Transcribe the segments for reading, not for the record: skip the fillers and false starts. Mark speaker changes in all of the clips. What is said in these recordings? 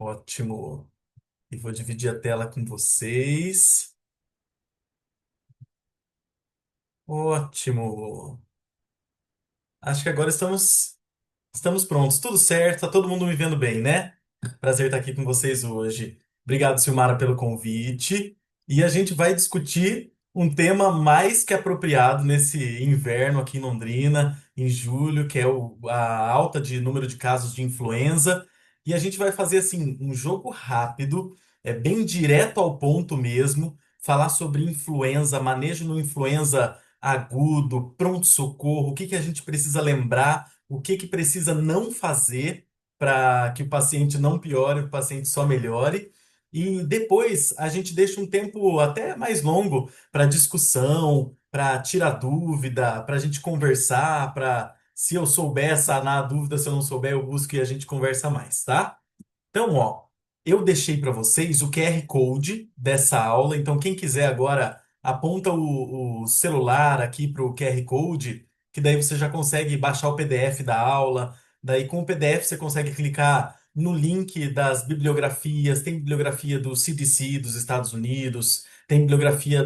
Speaker 1: Ótimo. E vou dividir a tela com vocês. Ótimo. Acho que agora estamos prontos. Tudo certo, tá todo mundo me vendo bem, né? Prazer estar aqui com vocês hoje. Obrigado, Silmara, pelo convite. E a gente vai discutir um tema mais que apropriado nesse inverno aqui em Londrina, em julho, que é a alta de número de casos de influenza. E a gente vai fazer assim um jogo rápido, bem direto ao ponto mesmo, falar sobre influenza, manejo no influenza agudo, pronto-socorro, o que que a gente precisa lembrar, o que que precisa não fazer para que o paciente não piore, o paciente só melhore. E depois a gente deixa um tempo até mais longo para discussão, para tirar dúvida, para a gente conversar, para se eu souber sanar a dúvida, se eu não souber, eu busco e a gente conversa mais, tá? Então, ó, eu deixei para vocês o QR Code dessa aula. Então, quem quiser agora, aponta o celular aqui para o QR Code, que daí você já consegue baixar o PDF da aula. Daí, com o PDF, você consegue clicar no link das bibliografias. Tem bibliografia do CDC dos Estados Unidos, tem bibliografia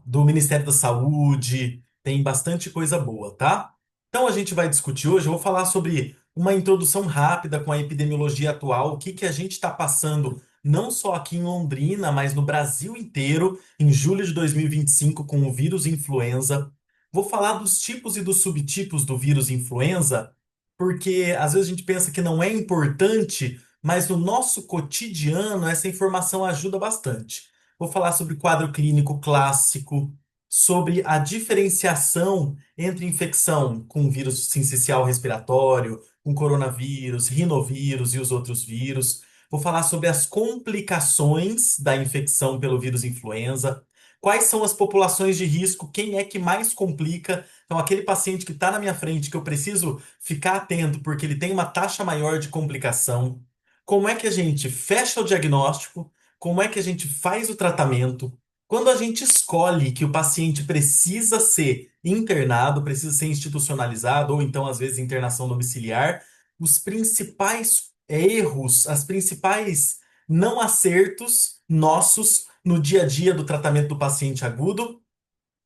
Speaker 1: do Ministério da Saúde, tem bastante coisa boa, tá? Então, a gente vai discutir hoje. Eu vou falar sobre uma introdução rápida com a epidemiologia atual, o que que a gente está passando, não só aqui em Londrina, mas no Brasil inteiro, em julho de 2025, com o vírus influenza. Vou falar dos tipos e dos subtipos do vírus influenza, porque às vezes a gente pensa que não é importante, mas no nosso cotidiano essa informação ajuda bastante. Vou falar sobre quadro clínico clássico, sobre a diferenciação entre infecção com vírus sincicial respiratório, com coronavírus, rinovírus e os outros vírus. Vou falar sobre as complicações da infecção pelo vírus influenza. Quais são as populações de risco? Quem é que mais complica? Então, aquele paciente que está na minha frente, que eu preciso ficar atento porque ele tem uma taxa maior de complicação. Como é que a gente fecha o diagnóstico? Como é que a gente faz o tratamento? Quando a gente escolhe que o paciente precisa ser internado, precisa ser institucionalizado, ou então, às vezes, internação domiciliar, os principais erros, as principais não acertos nossos no dia a dia do tratamento do paciente agudo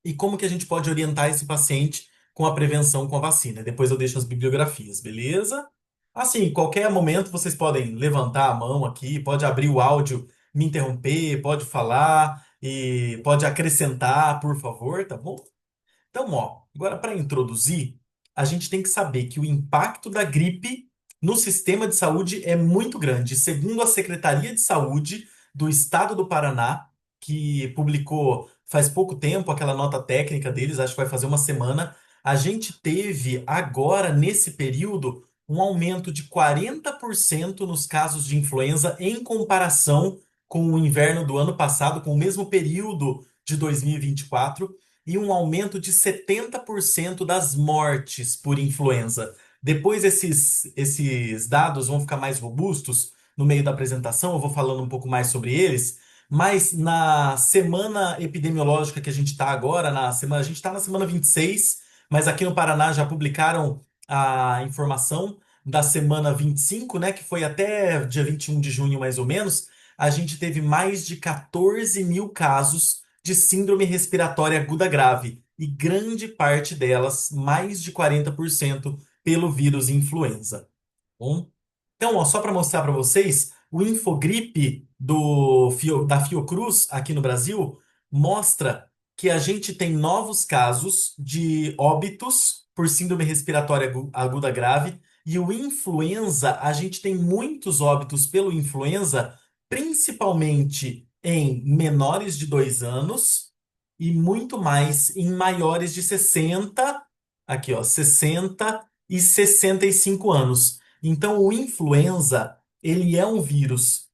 Speaker 1: e como que a gente pode orientar esse paciente com a prevenção com a vacina. Depois eu deixo as bibliografias, beleza? Assim, qualquer momento vocês podem levantar a mão aqui, pode abrir o áudio, me interromper, pode falar e pode acrescentar, por favor, tá bom? Então, ó, agora para introduzir, a gente tem que saber que o impacto da gripe no sistema de saúde é muito grande. Segundo a Secretaria de Saúde do Estado do Paraná, que publicou faz pouco tempo aquela nota técnica deles, acho que vai fazer uma semana, a gente teve agora, nesse período, um aumento de 40% nos casos de influenza em comparação com o inverno do ano passado, com o mesmo período de 2024 e um aumento de 70% das mortes por influenza. Depois esses dados vão ficar mais robustos no meio da apresentação, eu vou falando um pouco mais sobre eles, mas na semana epidemiológica que a gente está agora, a gente está na semana 26, mas aqui no Paraná já publicaram a informação da semana 25, né, que foi até dia 21 de junho mais ou menos, a gente teve mais de 14 mil casos de síndrome respiratória aguda grave, e grande parte delas, mais de 40%, pelo vírus influenza. Bom, então, ó, só para mostrar para vocês, o Infogripe da Fiocruz aqui no Brasil mostra que a gente tem novos casos de óbitos por síndrome respiratória aguda grave, e o influenza, a gente tem muitos óbitos pelo influenza, principalmente em menores de 2 anos e muito mais em maiores de 60, aqui ó, 60 e 65 anos. Então, o influenza, ele é um vírus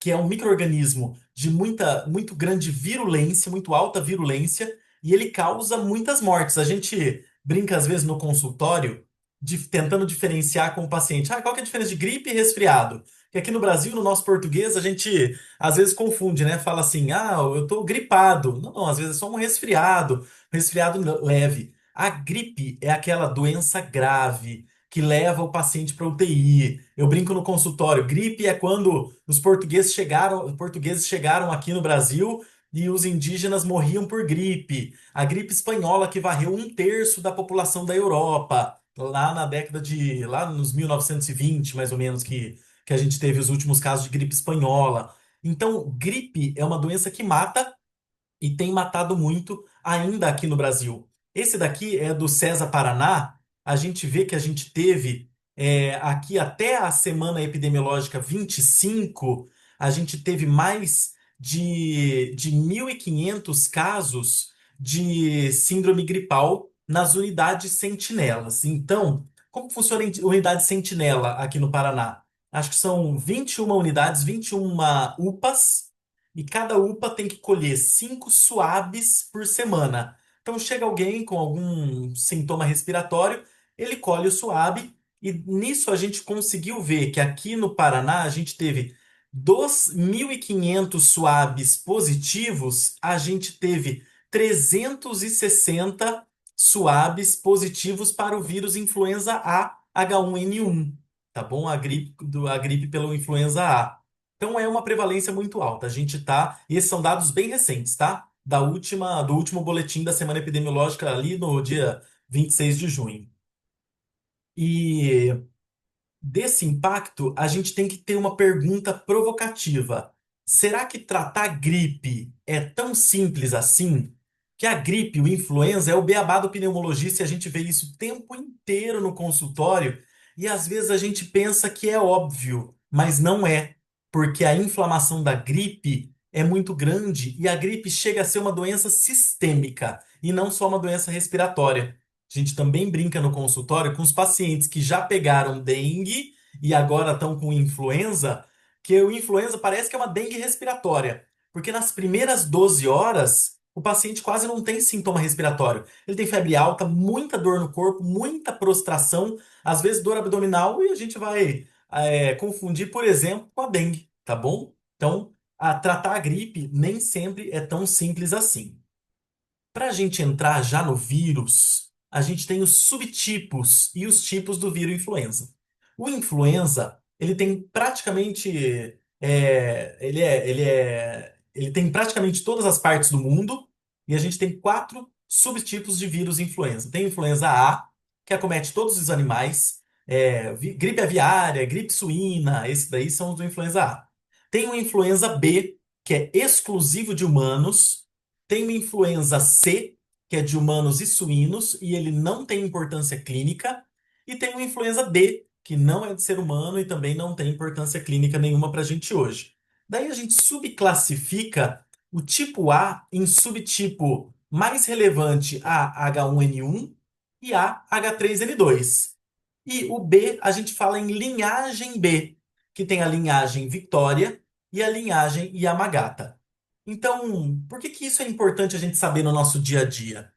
Speaker 1: que é um micro-organismo de muito grande virulência, muito alta virulência, e ele causa muitas mortes. A gente brinca às vezes no consultório, tentando diferenciar com o paciente. Ah, qual que é a diferença de gripe e resfriado? Que aqui no Brasil, no nosso português, a gente às vezes confunde, né? Fala assim, ah, eu tô gripado. Não, não, às vezes é só um resfriado leve. A gripe é aquela doença grave, que leva o paciente para UTI. Eu brinco no consultório, gripe é quando os portugueses chegaram aqui no Brasil e os indígenas morriam por gripe. A gripe espanhola que varreu um terço da população da Europa, lá nos 1920, mais ou menos, que a gente teve os últimos casos de gripe espanhola. Então, gripe é uma doença que mata e tem matado muito ainda aqui no Brasil. Esse daqui é do César Paraná. A gente vê que a gente teve aqui até a semana epidemiológica 25, a gente teve mais de 1.500 casos de síndrome gripal nas unidades sentinelas. Então, como funciona a unidade sentinela aqui no Paraná? Acho que são 21 unidades, 21 UPAs, e cada UPA tem que colher 5 swabs por semana. Então chega alguém com algum sintoma respiratório, ele colhe o swab, e nisso a gente conseguiu ver que aqui no Paraná a gente teve dos 1.500 swabs positivos, a gente teve 360 swabs positivos para o vírus influenza A H1N1, tá bom? A gripe pelo influenza A. Então é uma prevalência muito alta. A gente tá. E esses são dados bem recentes, tá? Do último boletim da semana epidemiológica ali no dia 26 de junho. E desse impacto, a gente tem que ter uma pergunta provocativa. Será que tratar gripe é tão simples assim? Que a gripe, o influenza, é o beabá do pneumologista e a gente vê isso o tempo inteiro no consultório e às vezes a gente pensa que é óbvio, mas não é, porque a inflamação da gripe é muito grande e a gripe chega a ser uma doença sistêmica e não só uma doença respiratória. A gente também brinca no consultório com os pacientes que já pegaram dengue e agora estão com influenza, que o influenza parece que é uma dengue respiratória, porque nas primeiras 12 horas o paciente quase não tem sintoma respiratório. Ele tem febre alta, muita dor no corpo, muita prostração, às vezes dor abdominal, e a gente vai confundir, por exemplo, com a dengue, tá bom? Então, tratar a gripe nem sempre é tão simples assim. Para a gente entrar já no vírus, a gente tem os subtipos e os tipos do vírus influenza. O influenza, ele tem praticamente, ele tem praticamente todas as partes do mundo e a gente tem 4 subtipos de vírus influenza. Tem influenza A, que acomete todos os animais, gripe aviária, gripe suína, esses daí são os do influenza A. Tem o influenza B, que é exclusivo de humanos. Tem uma influenza C, que é de humanos e suínos, e ele não tem importância clínica. E tem uma influenza D, que não é de ser humano e também não tem importância clínica nenhuma para a gente hoje. Daí a gente subclassifica o tipo A em subtipo mais relevante a H1N1 e a H3N2. E o B a gente fala em linhagem B, que tem a linhagem Victoria e a linhagem Yamagata. Então, por que que isso é importante a gente saber no nosso dia a dia?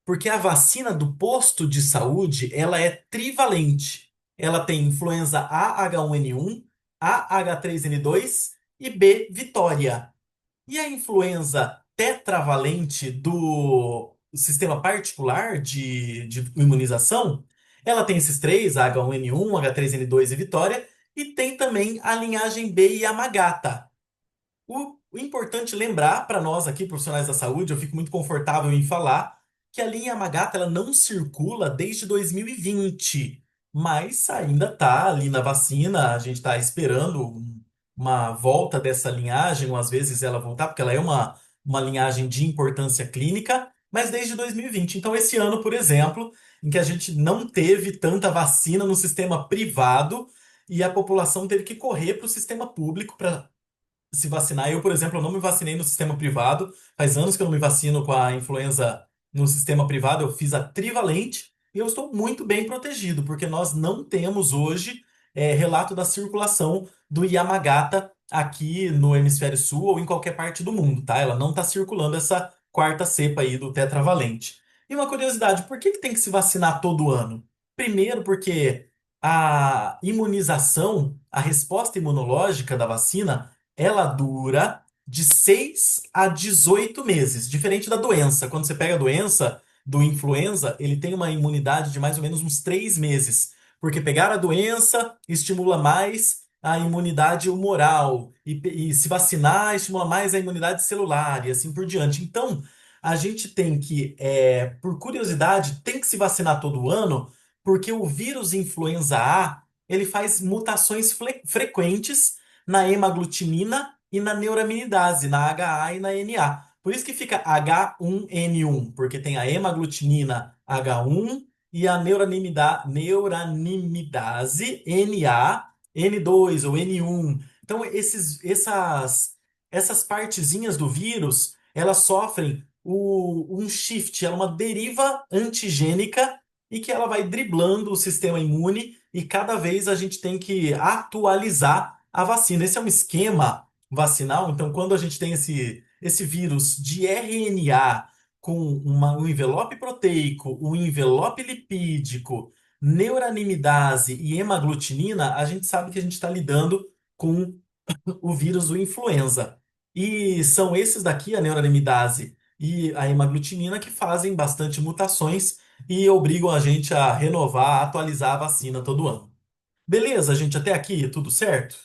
Speaker 1: Porque a vacina do posto de saúde, ela é trivalente. Ela tem influenza A H1N1, A H3N2 e B Vitória. E a influenza tetravalente do sistema particular de imunização, ela tem esses três, H1N1, H3N2 e Vitória, e tem também a linhagem B e Yamagata. O importante lembrar para nós aqui, profissionais da saúde, eu fico muito confortável em falar que a linha Yamagata ela não circula desde 2020, mas ainda está ali na vacina, a gente está esperando uma volta dessa linhagem, ou às vezes ela voltar, porque ela é uma linhagem de importância clínica, mas desde 2020. Então, esse ano, por exemplo, em que a gente não teve tanta vacina no sistema privado e a população teve que correr para o sistema público para se vacinar. Eu, por exemplo, eu não me vacinei no sistema privado. Faz anos que eu não me vacino com a influenza no sistema privado. Eu fiz a trivalente e eu estou muito bem protegido, porque nós não temos hoje relato da circulação do Yamagata aqui no hemisfério sul ou em qualquer parte do mundo, tá? Ela não está circulando essa quarta cepa aí do tetravalente. E uma curiosidade, por que que tem que se vacinar todo ano? Primeiro, porque a imunização, a resposta imunológica da vacina ela dura de 6 a 18 meses, diferente da doença. Quando você pega a doença do influenza, ele tem uma imunidade de mais ou menos uns 3 meses. porque pegar a doença estimula mais a imunidade humoral e se vacinar estimula mais a imunidade celular e assim por diante. Então, a gente tem que, por curiosidade, tem que se vacinar todo ano, porque o vírus influenza A, ele faz mutações frequentes na hemaglutinina e na neuraminidase, na HA e na NA. Por isso que fica H1N1, porque tem a hemaglutinina H1 e a neuranimidase NA, N2 ou N1. Então, essas partezinhas do vírus, elas sofrem um shift, ela é uma deriva antigênica e que ela vai driblando o sistema imune e cada vez a gente tem que atualizar a vacina. Esse é um esquema vacinal, então quando a gente tem esse vírus de RNA com um envelope proteico, um envelope lipídico, neuranimidase e hemaglutinina, a gente sabe que a gente está lidando com o vírus do influenza. E são esses daqui, a neuraminidase e a hemaglutinina, que fazem bastante mutações e obrigam a gente a renovar, atualizar a vacina todo ano. Beleza, gente, até aqui, tudo certo?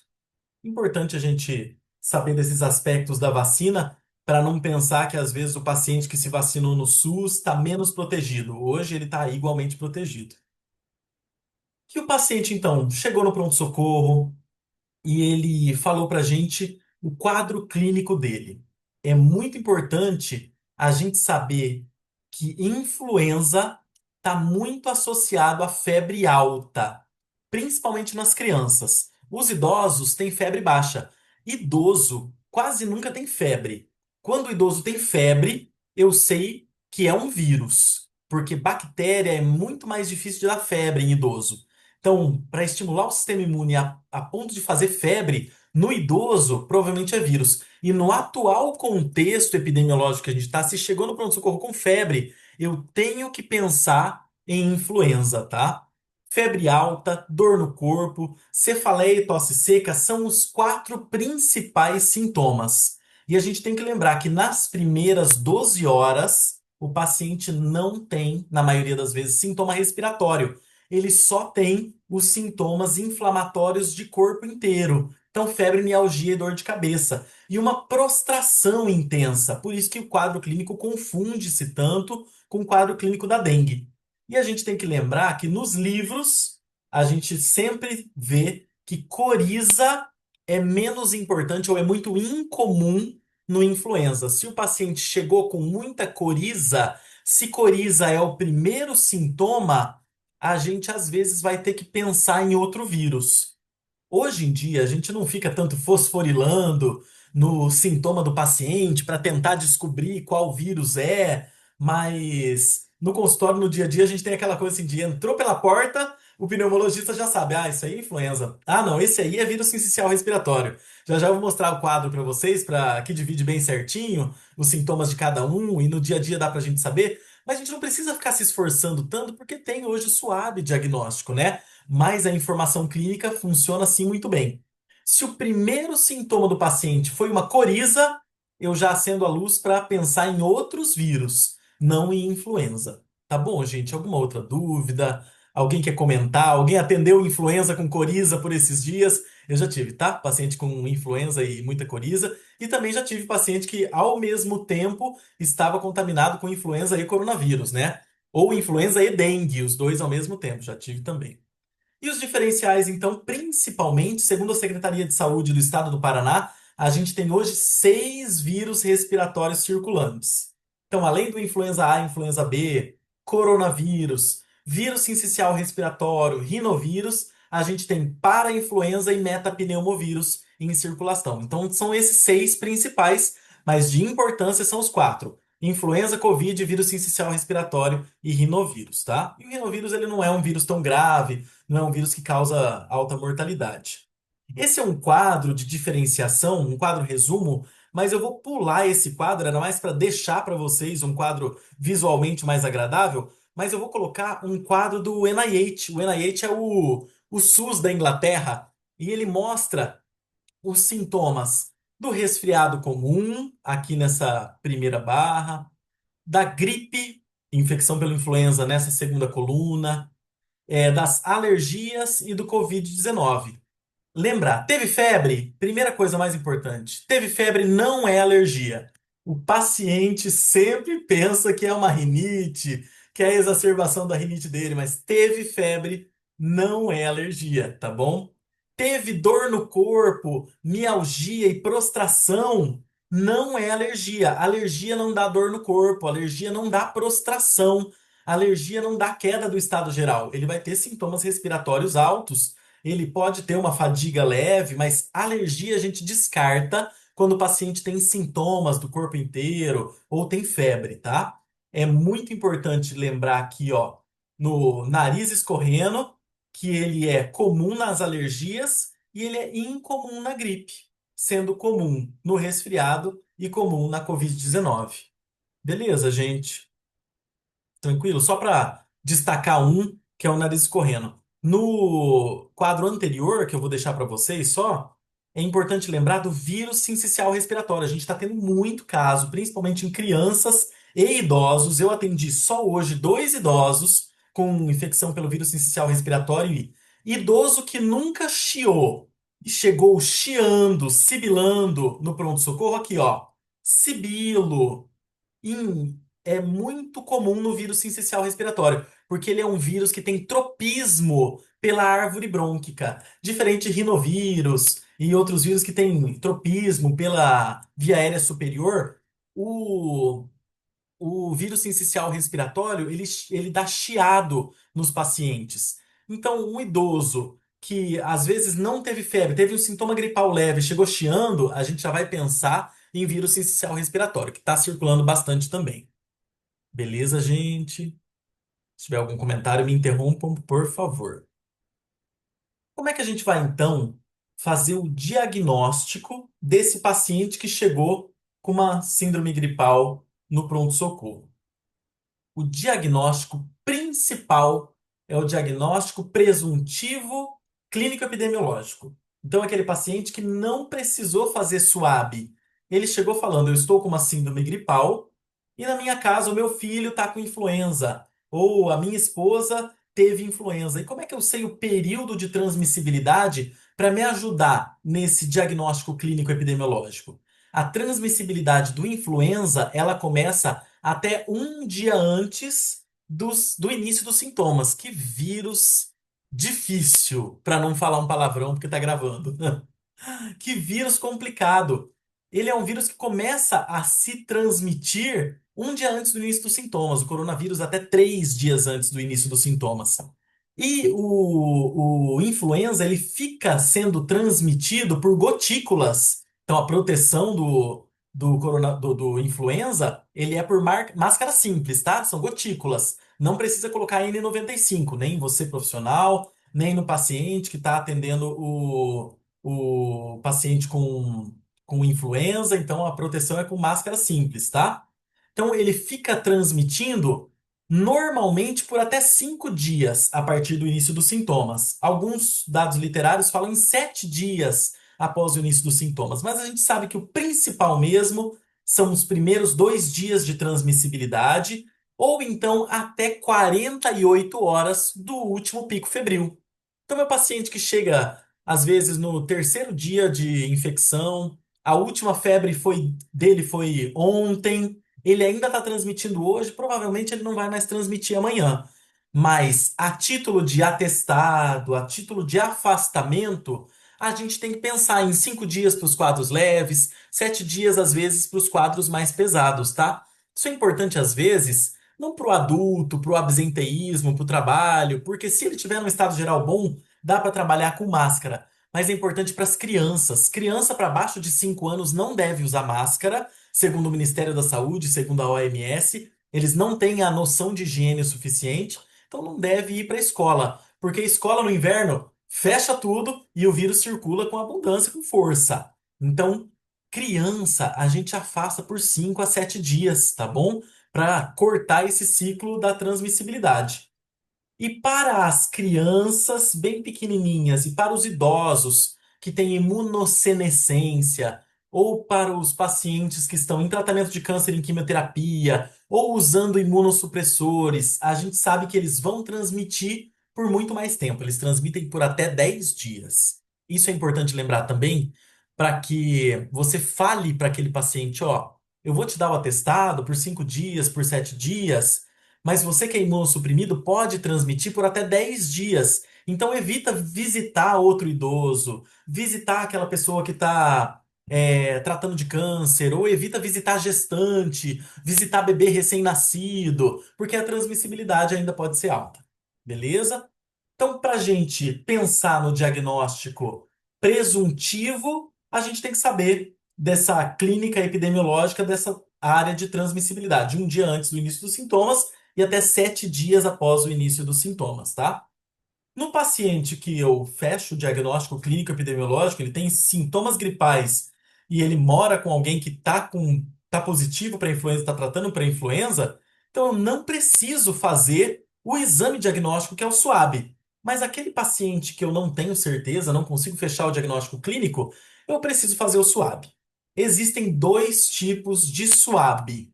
Speaker 1: Importante a gente saber desses aspectos da vacina para não pensar que às vezes o paciente que se vacinou no SUS está menos protegido. Hoje ele está igualmente protegido. Que o paciente, então, chegou no pronto-socorro, e ele falou para a gente o quadro clínico dele. É muito importante a gente saber que influenza está muito associado à febre alta, principalmente nas crianças. Os idosos têm febre baixa. Idoso quase nunca tem febre. Quando o idoso tem febre, eu sei que é um vírus, porque bactéria é muito mais difícil de dar febre em idoso. Então, para estimular o sistema imune a ponto de fazer febre, no idoso, provavelmente é vírus. E no atual contexto epidemiológico que a gente está, se chegou no pronto-socorro com febre, eu tenho que pensar em influenza, tá? Febre alta, dor no corpo, cefaleia e tosse seca são os quatro principais sintomas. E a gente tem que lembrar que nas primeiras 12 horas, o paciente não tem, na maioria das vezes, sintoma respiratório, ele só tem os sintomas inflamatórios de corpo inteiro. Então, febre, mialgia e dor de cabeça. E uma prostração intensa. Por isso que o quadro clínico confunde-se tanto com o quadro clínico da dengue. E a gente tem que lembrar que nos livros a gente sempre vê que coriza é menos importante ou é muito incomum no influenza. Se o paciente chegou com muita coriza, se coriza é o primeiro sintoma, a gente às vezes vai ter que pensar em outro vírus. Hoje em dia, a gente não fica tanto fosforilando no sintoma do paciente para tentar descobrir qual vírus é, mas no consultório, no dia a dia, a gente tem aquela coisa assim de entrou pela porta, o pneumologista já sabe, ah, isso aí é influenza. Ah, não, esse aí é vírus sincicial respiratório. Já já eu vou mostrar o quadro para vocês, para que divide bem certinho os sintomas de cada um e no dia a dia dá para a gente saber. Mas a gente não precisa ficar se esforçando tanto porque tem hoje o suave diagnóstico, né? Mas a informação clínica funciona assim muito bem. Se o primeiro sintoma do paciente foi uma coriza, eu já acendo a luz para pensar em outros vírus, não em influenza. Tá bom, gente? Alguma outra dúvida? Alguém quer comentar? Alguém atendeu influenza com coriza por esses dias? Eu já tive, tá? Paciente com influenza e muita coriza. E também já tive paciente que, ao mesmo tempo, estava contaminado com influenza e coronavírus, né? Ou influenza e dengue, os dois ao mesmo tempo. Já tive também. E os diferenciais, então, principalmente, segundo a Secretaria de Saúde do Estado do Paraná, a gente tem hoje 6 vírus respiratórios circulantes. Então, além do influenza A, influenza B, coronavírus, vírus sincicial respiratório, rinovírus, a gente tem para-influenza e metapneumovírus em circulação. Então, são esses 6 principais, mas de importância são os quatro: influenza, Covid, vírus sincicial respiratório e rinovírus, tá? E o rinovírus ele não é um vírus tão grave, não é um vírus que causa alta mortalidade. Esse é um quadro de diferenciação, um quadro resumo, mas eu vou pular esse quadro, era mais para deixar para vocês um quadro visualmente mais agradável, mas eu vou colocar um quadro do NIH. O NIH é o SUS da Inglaterra e ele mostra os sintomas do resfriado comum, aqui nessa primeira barra, da gripe, infecção pela influenza nessa segunda coluna, das alergias e do Covid-19. Lembrar, teve febre? Primeira coisa mais importante. Teve febre não é alergia. O paciente sempre pensa que é uma rinite, que é a exacerbação da rinite dele, mas teve febre não é alergia, tá bom? Teve dor no corpo, mialgia e prostração, não é alergia. Alergia não dá dor no corpo, alergia não dá prostração, alergia não dá queda do estado geral. Ele vai ter sintomas respiratórios altos, ele pode ter uma fadiga leve, mas alergia a gente descarta quando o paciente tem sintomas do corpo inteiro ou tem febre, tá? É muito importante lembrar aqui, ó, no nariz escorrendo, que ele é comum nas alergias e ele é incomum na gripe, sendo comum no resfriado e comum na Covid-19. Beleza, gente? Tranquilo? Só para destacar um, que é o nariz escorrendo. No quadro anterior, que eu vou deixar para vocês só, é importante lembrar do vírus sincicial respiratório. A gente está tendo muito caso, principalmente em crianças e idosos. Eu atendi só hoje dois idosos com infecção pelo vírus sincicial respiratório e idoso que nunca chiou e chegou chiando, sibilando no pronto-socorro aqui, ó. Sibilo é muito comum no vírus sincicial respiratório, porque ele é um vírus que tem tropismo pela árvore brônquica, diferente de rinovírus e outros vírus que têm tropismo pela via aérea superior. O, o vírus sincicial respiratório, ele dá chiado nos pacientes. Então, um idoso que às vezes não teve febre, teve um sintoma gripal leve, chegou chiando, a gente já vai pensar em vírus sincicial respiratório, que está circulando bastante também. Beleza, gente? Se tiver algum comentário, me interrompam, por favor. Como é que a gente vai, então, fazer o diagnóstico desse paciente que chegou com uma síndrome gripal no pronto-socorro? O diagnóstico principal é o diagnóstico presuntivo clínico-epidemiológico. Então, aquele paciente que não precisou fazer SWAB. Ele chegou falando: eu estou com uma síndrome gripal e na minha casa o meu filho está com influenza. Ou a minha esposa teve influenza. E como é que eu sei o período de transmissibilidade para me ajudar nesse diagnóstico clínico-epidemiológico? A transmissibilidade do influenza, ela começa até um dia antes do início dos sintomas. Que vírus difícil, para não falar um palavrão porque tá gravando. Que vírus complicado. Ele é um vírus que começa a se transmitir um dia antes do início dos sintomas. O coronavírus até 3 dias antes do início dos sintomas. E o influenza, ele fica sendo transmitido por gotículas. Então, a proteção do influenza, ele é por máscara simples, tá? São gotículas. Não precisa colocar N95, nem você profissional, nem no paciente que está atendendo o paciente com influenza. Então, a proteção é com máscara simples, tá? Então, ele fica transmitindo normalmente por até 5 dias a partir do início dos sintomas. Alguns dados literários falam em 7 dias após o início dos sintomas, mas a gente sabe que o principal mesmo são os primeiros 2 dias de transmissibilidade, ou então até 48 horas do último pico febril. Então, meu paciente que chega, às vezes, no terceiro dia de infecção, a última febre dele foi ontem, ele ainda está transmitindo hoje, provavelmente ele não vai mais transmitir amanhã. Mas a título de atestado, a título de afastamento, a gente tem que pensar em 5 dias para os quadros leves, 7 dias, às vezes, para os quadros mais pesados, tá? Isso é importante, às vezes, não para o adulto, para o absenteísmo, para o trabalho, porque se ele tiver num estado geral bom, dá para trabalhar com máscara. Mas é importante para as crianças. Criança para baixo de 5 anos não deve usar máscara, segundo o Ministério da Saúde, segundo a OMS. Eles não têm a noção de higiene o suficiente, então não deve ir para a escola, porque a escola no inverno fecha tudo e o vírus circula com abundância, com força. Então, criança, a gente afasta por 5 a 7 dias, tá bom? Para cortar esse ciclo da transmissibilidade. E para as crianças bem pequenininhas e para os idosos que têm imunossenescência, ou para os pacientes que estão em tratamento de câncer em quimioterapia, ou usando imunossupressores, a gente sabe que eles vão transmitir por muito mais tempo. Eles transmitem por até 10 dias. Isso é importante lembrar também para que você fale para aquele paciente, ó, eu vou te dar o atestado por 5 dias, por 7 dias, mas você que é imunossuprimido pode transmitir por até 10 dias. Então evita visitar outro idoso, visitar aquela pessoa que está tratando de câncer, ou evita visitar gestante, visitar bebê recém-nascido, porque a transmissibilidade ainda pode ser alta. Beleza? Então, para a gente pensar no diagnóstico presuntivo, a gente tem que saber dessa clínica epidemiológica, dessa área de transmissibilidade, um dia antes do início dos sintomas e até 7 dias após o início dos sintomas, tá? No paciente que eu fecho o diagnóstico clínico epidemiológico, ele tem sintomas gripais e ele mora com alguém que tá positivo para influenza, está tratando para influenza, então eu não preciso fazer o exame diagnóstico que é o SWAB. Mas aquele paciente que eu não tenho certeza, não consigo fechar o diagnóstico clínico, eu preciso fazer o SWAB. Existem dois tipos de SWAB.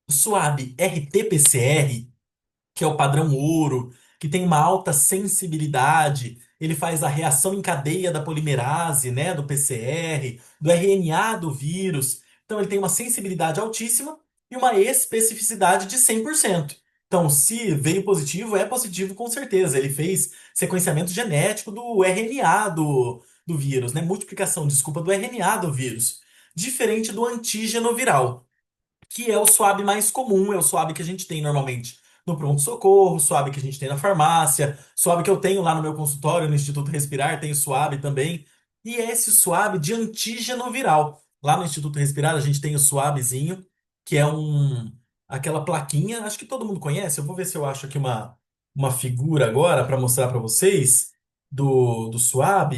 Speaker 1: O SWAB RT-PCR, que é o padrão ouro, que tem uma alta sensibilidade, ele faz a reação em cadeia da polimerase, né, do PCR, do RNA do vírus. Então ele tem uma sensibilidade altíssima e uma especificidade de 100%. Então, se veio positivo, é positivo com certeza. Ele fez sequenciamento genético do RNA do vírus, né? Multiplicação, desculpa, do RNA do vírus. Diferente do antígeno viral, que é o swab mais comum, é o swab que a gente tem normalmente no pronto-socorro, swab que a gente tem na farmácia, swab que eu tenho lá no meu consultório, no Instituto Respirar, tem swab também. E é esse swab de antígeno viral. Lá no Instituto Respirar a gente tem o swabzinho, que é aquela plaquinha, acho que todo mundo conhece. Eu vou ver se eu acho aqui uma figura agora para mostrar para vocês do swab.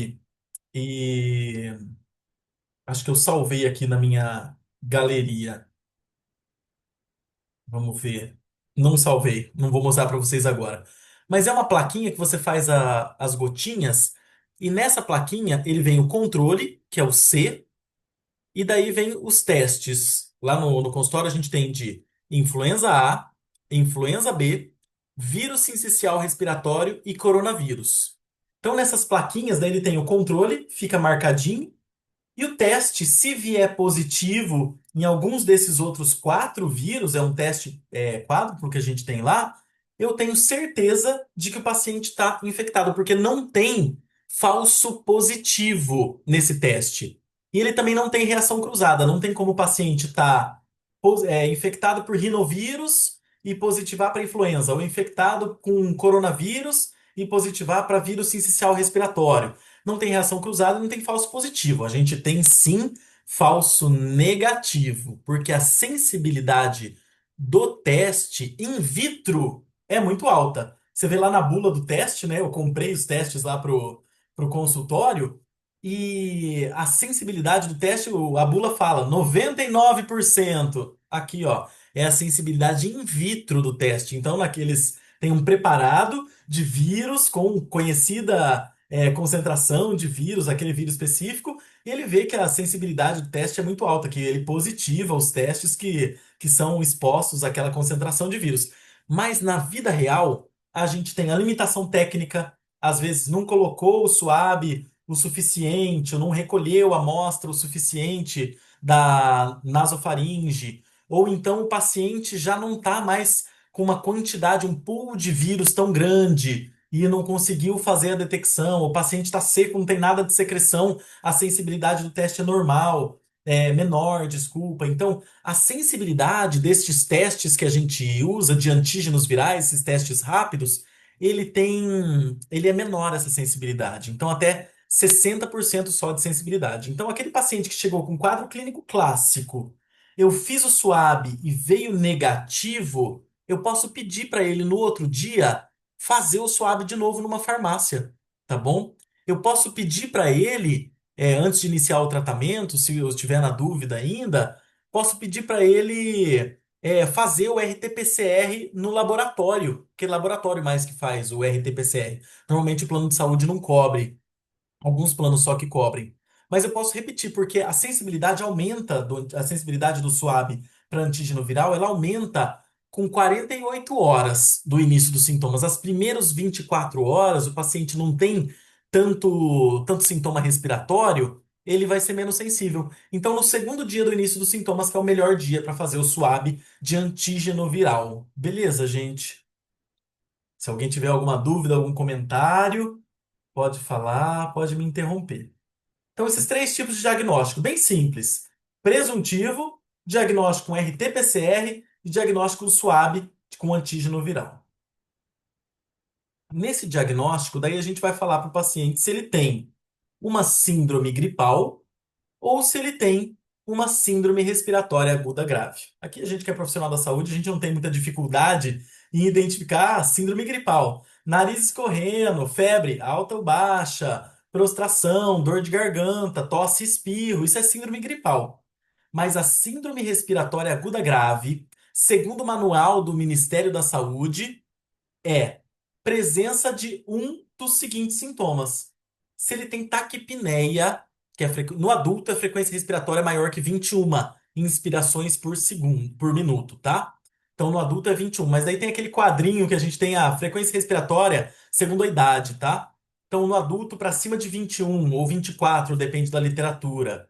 Speaker 1: E acho que eu salvei aqui na minha galeria. Vamos ver. Não salvei, não vou mostrar para vocês agora. Mas é uma plaquinha que você faz as gotinhas, e nessa plaquinha ele vem o controle, que é o C, e daí vem os testes. Lá no consultório a gente tem de influenza A, influenza B, vírus sincicial respiratório e coronavírus. Então nessas plaquinhas daí ele tem o controle, fica marcadinho, e o teste, se vier positivo em alguns desses outros 4 vírus, é um teste quádruplo que a gente tem lá, eu tenho certeza de que o paciente está infectado, porque não tem falso positivo nesse teste. E ele também não tem reação cruzada, não tem como o paciente estar infectado por rinovírus e positivar para influenza, ou infectado com coronavírus e positivar para vírus sincicial respiratório. Não tem reação cruzada, não tem falso positivo. A gente tem sim falso negativo, porque a sensibilidade do teste in vitro é muito alta. Você vê lá na bula do teste, né? Eu comprei os testes lá pro consultório e a sensibilidade do teste, a bula fala 99%. Aqui, ó, é a sensibilidade in vitro do teste. Então, naqueles tem um preparado de vírus com conhecida concentração de vírus, aquele vírus específico, e ele vê que a sensibilidade do teste é muito alta, que ele positiva os testes que são expostos àquela concentração de vírus. Mas na vida real, a gente tem a limitação técnica, às vezes não colocou o suave o suficiente, ou não recolheu a amostra o suficiente da nasofaringe, ou então o paciente já não está mais com uma quantidade, um pool de vírus tão grande e não conseguiu fazer a detecção, o paciente está seco, não tem nada de secreção, a sensibilidade do teste é normal, é menor, desculpa. Então, a sensibilidade destes testes que a gente usa de antígenos virais, esses testes rápidos, ele é menor essa sensibilidade. Então, até 60% só de sensibilidade. Então, aquele paciente que chegou com quadro clínico clássico, eu fiz o SWAB e veio negativo, eu posso pedir para ele no outro dia fazer o swab de novo numa farmácia, tá bom? Eu posso pedir para ele, antes de iniciar o tratamento, se eu estiver na dúvida ainda, posso pedir para ele fazer o RT-PCR no laboratório, que é laboratório mais que faz o RT-PCR. Normalmente o plano de saúde não cobre. Alguns planos só que cobrem. Mas eu posso repetir, porque a sensibilidade aumenta, a sensibilidade do SWAB para antígeno viral, ela aumenta com 48 horas do início dos sintomas. As primeiras 24 horas, o paciente não tem tanto sintoma respiratório, ele vai ser menos sensível. Então, no segundo dia do início dos sintomas, que é o melhor dia para fazer o swab de antígeno viral. Beleza, gente? Se alguém tiver alguma dúvida, algum comentário, pode falar, pode me interromper. Então, esses três tipos de diagnóstico, bem simples: presuntivo, diagnóstico com RT-PCR e diagnóstico swab com antígeno viral. Nesse diagnóstico, daí a gente vai falar para o paciente se ele tem uma síndrome gripal ou se ele tem uma síndrome respiratória aguda grave. Aqui a gente que é profissional da saúde, a gente não tem muita dificuldade em identificar a síndrome gripal. Nariz escorrendo, febre alta ou baixa, prostração, dor de garganta, tosse e espirro, isso é síndrome gripal. Mas a síndrome respiratória aguda grave, segundo o manual do Ministério da Saúde, é presença de um dos seguintes sintomas. Se ele tem taquipneia, que é no adulto a frequência respiratória é maior que 21 inspirações por segundo, por minuto, tá? Então no adulto é 21, mas daí tem aquele quadrinho que a gente tem a frequência respiratória segundo a idade, tá? Então no adulto para cima de 21 ou 24, depende da literatura.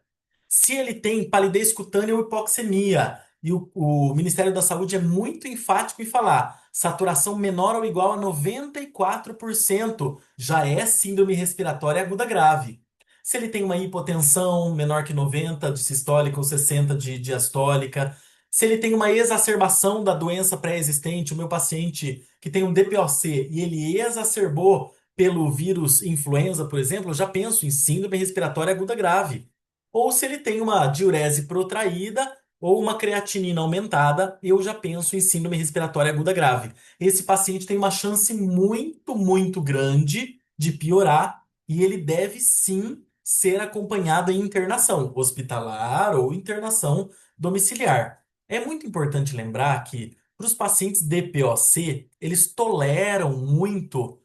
Speaker 1: Se ele tem palidez cutânea ou hipoxemia, e o Ministério da Saúde é muito enfático em falar: saturação menor ou igual a 94% já é síndrome respiratória aguda grave. Se ele tem uma hipotensão menor que 90 de sistólica ou 60 de diastólica, se ele tem uma exacerbação da doença pré-existente, o meu paciente que tem um DPOC e ele exacerbou pelo vírus influenza, por exemplo, eu já penso em síndrome respiratória aguda grave. Ou se ele tem uma diurese protraída ou uma creatinina aumentada, eu já penso em síndrome respiratória aguda grave. Esse paciente tem uma chance muito, muito grande de piorar e ele deve sim ser acompanhado em internação hospitalar ou internação domiciliar. É muito importante lembrar que para os pacientes DPOC, eles toleram muito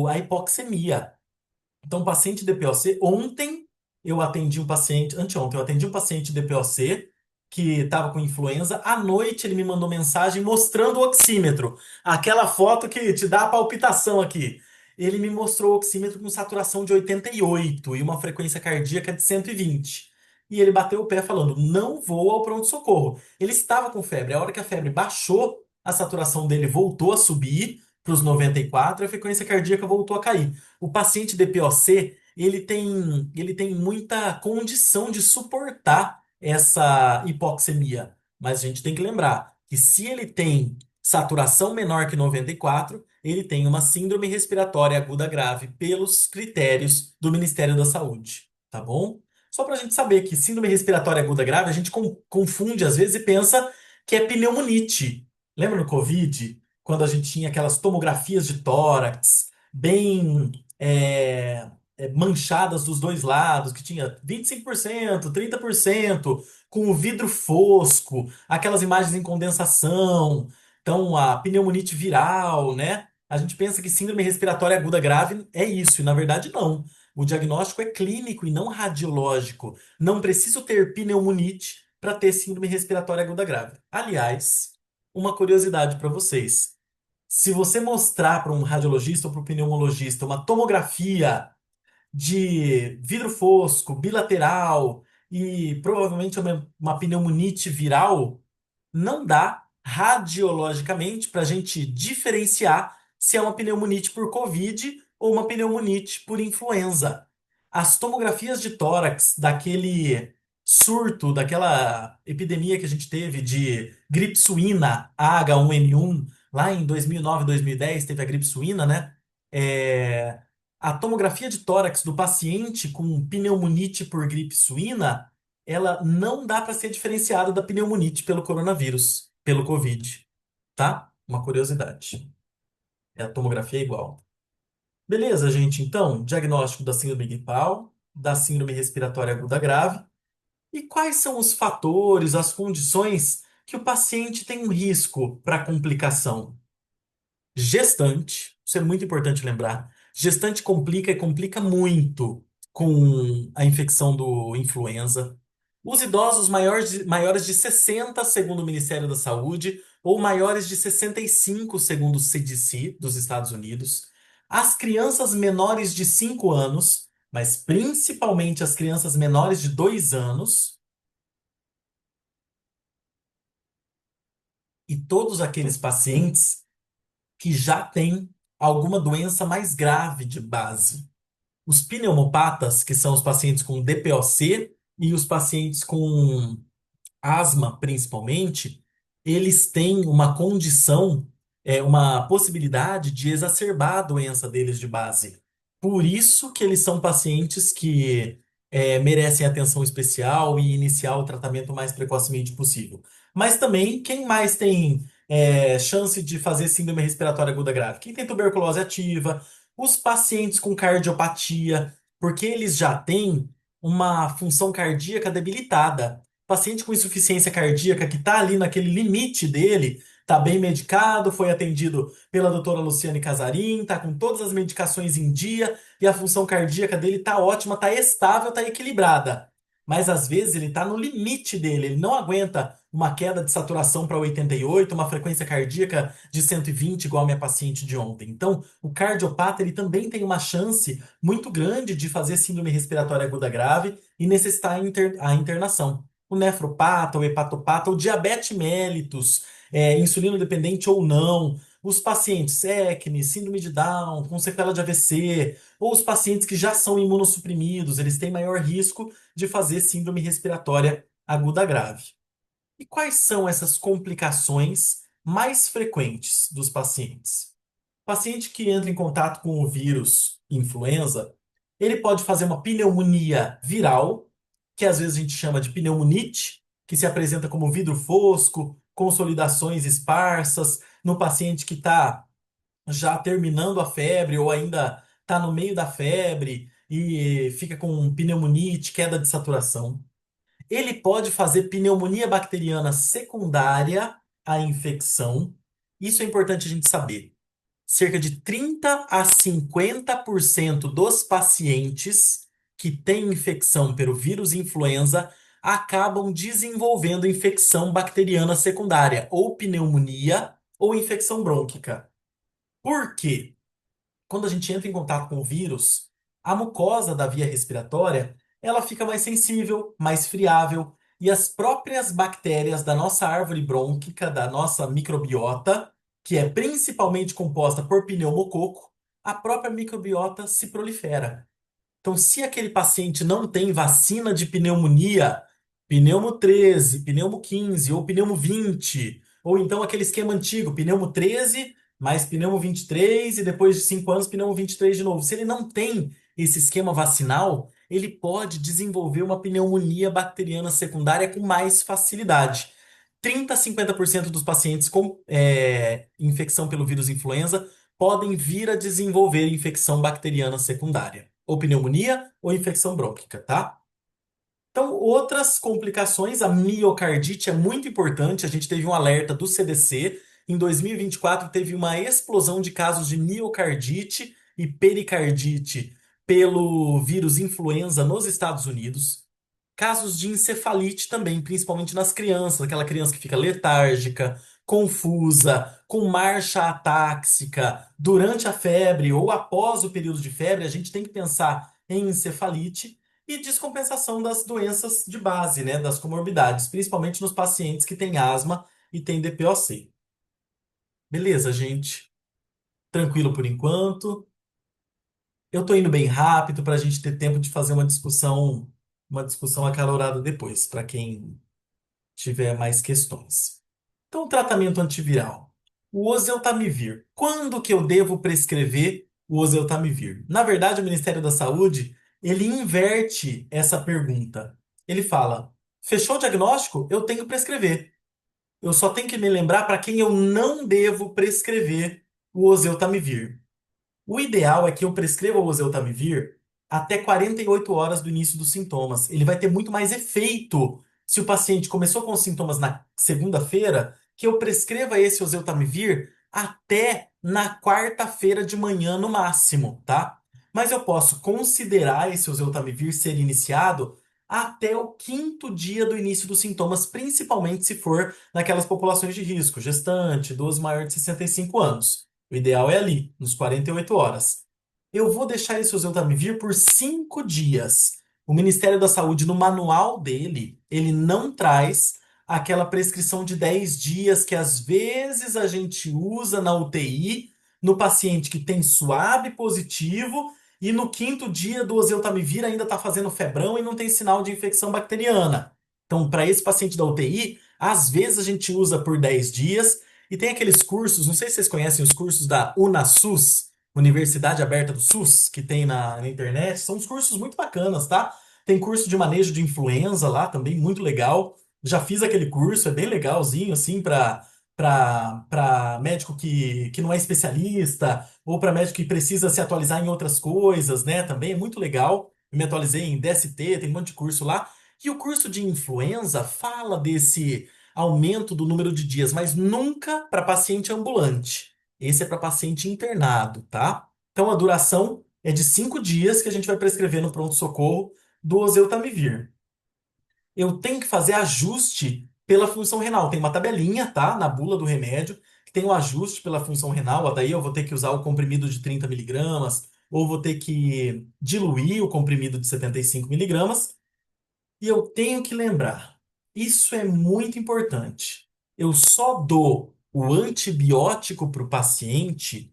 Speaker 1: a hipoxemia. Então, paciente DPOC, ontem eu atendi um paciente, anteontem eu atendi um paciente DPOC que estava com influenza. À noite ele me mandou mensagem mostrando o oxímetro, aquela foto que te dá a palpitação aqui. Ele me mostrou o oxímetro com saturação de 88 e uma frequência cardíaca de 120. E ele bateu o pé falando: não vou ao pronto-socorro. Ele estava com febre. A hora que a febre baixou, a saturação dele voltou a subir para os 94 e a frequência cardíaca voltou a cair. O paciente DPOC, ele tem muita condição de suportar essa hipoxemia. Mas a gente tem que lembrar que se ele tem saturação menor que 94, ele tem uma síndrome respiratória aguda grave pelos critérios do Ministério da Saúde, tá bom? Só para a gente saber que síndrome respiratória aguda grave, a gente confunde às vezes e pensa que é pneumonite. Lembra no Covid, quando a gente tinha aquelas tomografias de tórax bem manchadas dos dois lados, que tinha 25%, 30%, com o vidro fosco, aquelas imagens em condensação, então a pneumonite viral, né? A gente pensa que síndrome respiratória aguda grave é isso, e na verdade não. O diagnóstico é clínico e não radiológico. Não preciso ter pneumonite para ter síndrome respiratória aguda grave. Aliás, uma curiosidade para vocês. Se você mostrar para um radiologista ou para um pneumologista uma tomografia de vidro fosco, bilateral e provavelmente uma pneumonite viral, não dá radiologicamente para a gente diferenciar se é uma pneumonite por Covid ou uma pneumonite por influenza. As tomografias de tórax daquele surto, daquela epidemia que a gente teve de gripe suína H1N1, lá em 2009, 2010, teve a gripe suína, né? A tomografia de tórax do paciente com pneumonite por gripe suína, ela não dá para ser diferenciada da pneumonite pelo coronavírus, pelo Covid, tá? Uma curiosidade. A tomografia é igual. Beleza, gente? Então, diagnóstico da síndrome gripal, da síndrome respiratória aguda grave. E quais são os fatores, as condições que o paciente tem um risco para complicação? Gestante, isso é muito importante lembrar. Gestante complica e complica muito com a infecção do influenza. Os idosos maiores de 60, segundo o Ministério da Saúde, ou maiores de 65, segundo o CDC dos Estados Unidos. As crianças menores de 5 anos, mas principalmente as crianças menores de 2 anos, e todos aqueles pacientes que já têm alguma doença mais grave de base. Os pneumopatas, que são os pacientes com DPOC, e os pacientes com asma principalmente, eles têm uma condição, uma possibilidade de exacerbar a doença deles de base. Por isso que eles são pacientes que merecem atenção especial e iniciar o tratamento o mais precocemente possível. Mas também, quem mais tem chance de fazer síndrome respiratória aguda grave? Quem tem tuberculose ativa, os pacientes com cardiopatia, porque eles já têm uma função cardíaca debilitada. Paciente com insuficiência cardíaca que está ali naquele limite dele, está bem medicado, foi atendido pela doutora Luciane Casarim, está com todas as medicações em dia e a função cardíaca dele está ótima, está estável, está equilibrada. Mas às vezes ele está no limite dele, ele não aguenta uma queda de saturação para 88, uma frequência cardíaca de 120, igual a minha paciente de ontem. Então, o cardiopata ele também tem uma chance muito grande de fazer síndrome respiratória aguda grave e necessitar a internação. O nefropata, o hepatopata, o diabetes mellitus, insulino dependente ou não, os pacientes ECNE, síndrome de Down, com sequela de AVC, ou os pacientes que já são imunossuprimidos, eles têm maior risco de fazer síndrome respiratória aguda grave. E quais são essas complicações mais frequentes dos pacientes? Paciente que entra em contato com o vírus influenza, ele pode fazer uma pneumonia viral, que às vezes a gente chama de pneumonite, que se apresenta como vidro fosco, consolidações esparsas, no paciente que está já terminando a febre ou ainda está no meio da febre e fica com pneumonite, queda de saturação. Ele pode fazer pneumonia bacteriana secundária à infecção. Isso é importante a gente saber. Cerca de 30 a 50% dos pacientes que têm infecção pelo vírus influenza acabam desenvolvendo infecção bacteriana secundária, ou pneumonia, ou infecção brônquica. Por quê? Quando a gente entra em contato com o vírus, a mucosa da via respiratória, ela fica mais sensível, mais friável, e as próprias bactérias da nossa árvore brônquica, da nossa microbiota, que é principalmente composta por pneumococo, a própria microbiota se prolifera. Então, se aquele paciente não tem vacina de pneumonia, pneumo 13, pneumo 15 ou pneumo 20, ou então aquele esquema antigo, pneumo 13 mais pneumo 23 e depois de 5 anos pneumo 23 de novo. Se ele não tem esse esquema vacinal, ele pode desenvolver uma pneumonia bacteriana secundária com mais facilidade. 30 a 50% dos pacientes com infecção pelo vírus influenza podem vir a desenvolver infecção bacteriana secundária, ou pneumonia ou infecção brônquica, tá? Então, outras complicações, a miocardite é muito importante. A gente teve um alerta do CDC. Em 2024, teve uma explosão de casos de miocardite e pericardite pelo vírus influenza nos Estados Unidos. Casos de encefalite também, principalmente nas crianças, aquela criança que fica letárgica, confusa, com marcha atáxica durante a febre ou após o período de febre, a gente tem que pensar em encefalite e descompensação das doenças de base, né, das comorbidades, principalmente nos pacientes que têm asma e têm DPOC. Beleza, gente? Tranquilo por enquanto. Eu tô indo bem rápido para a gente ter tempo de fazer uma discussão acalorada depois, para quem tiver mais questões. Então, tratamento antiviral. O oseltamivir. Quando que eu devo prescrever o oseltamivir? Na verdade, o Ministério da Saúde, ele inverte essa pergunta. Ele fala: fechou o diagnóstico? Eu tenho que prescrever. Eu só tenho que me lembrar para quem eu não devo prescrever o oseltamivir. O ideal é que eu prescreva o oseltamivir até 48 horas do início dos sintomas. Ele vai ter muito mais efeito se o paciente começou com sintomas na segunda-feira, que eu prescreva esse oseltamivir até na quarta-feira de manhã no máximo, tá? Mas eu posso considerar esse oseltamivir ser iniciado até o quinto dia do início dos sintomas, principalmente se for naquelas populações de risco, gestante, idoso maior de 65 anos. O ideal é ali, nos 48 horas. Eu vou deixar esse oseltamivir por 5 dias. O Ministério da Saúde, no manual dele, ele não traz aquela prescrição de 10 dias que às vezes a gente usa na UTI no paciente que tem SWAB positivo e no quinto dia do oseltamivir ainda está fazendo febrão e não tem sinal de infecção bacteriana. Então, para esse paciente da UTI, às vezes a gente usa por 10 dias e tem aqueles cursos, não sei se vocês conhecem os cursos da UnaSUS, Universidade Aberta do SUS, que tem na internet, são uns cursos muito bacanas, tá? Tem curso de manejo de influenza lá também, muito legal. Já fiz aquele curso, é bem legalzinho, assim, para médico que não é especialista, ou para médico que precisa se atualizar em outras coisas, né? Também é muito legal. Eu me atualizei em DST, tem um monte de curso lá. E o curso de influenza fala desse aumento do número de dias, mas nunca para paciente ambulante. Esse é para paciente internado, tá? Então a duração é de 5 dias que a gente vai prescrever no pronto-socorro do oseltamivir. Eu tenho que fazer ajuste pela função renal. Tem uma tabelinha, tá? Na bula do remédio, que tem o ajuste pela função renal. Daí eu vou ter que usar o comprimido de 30 miligramas, ou vou ter que diluir o comprimido de 75 miligramas. E eu tenho que lembrar, isso é muito importante. Eu só dou o antibiótico para o paciente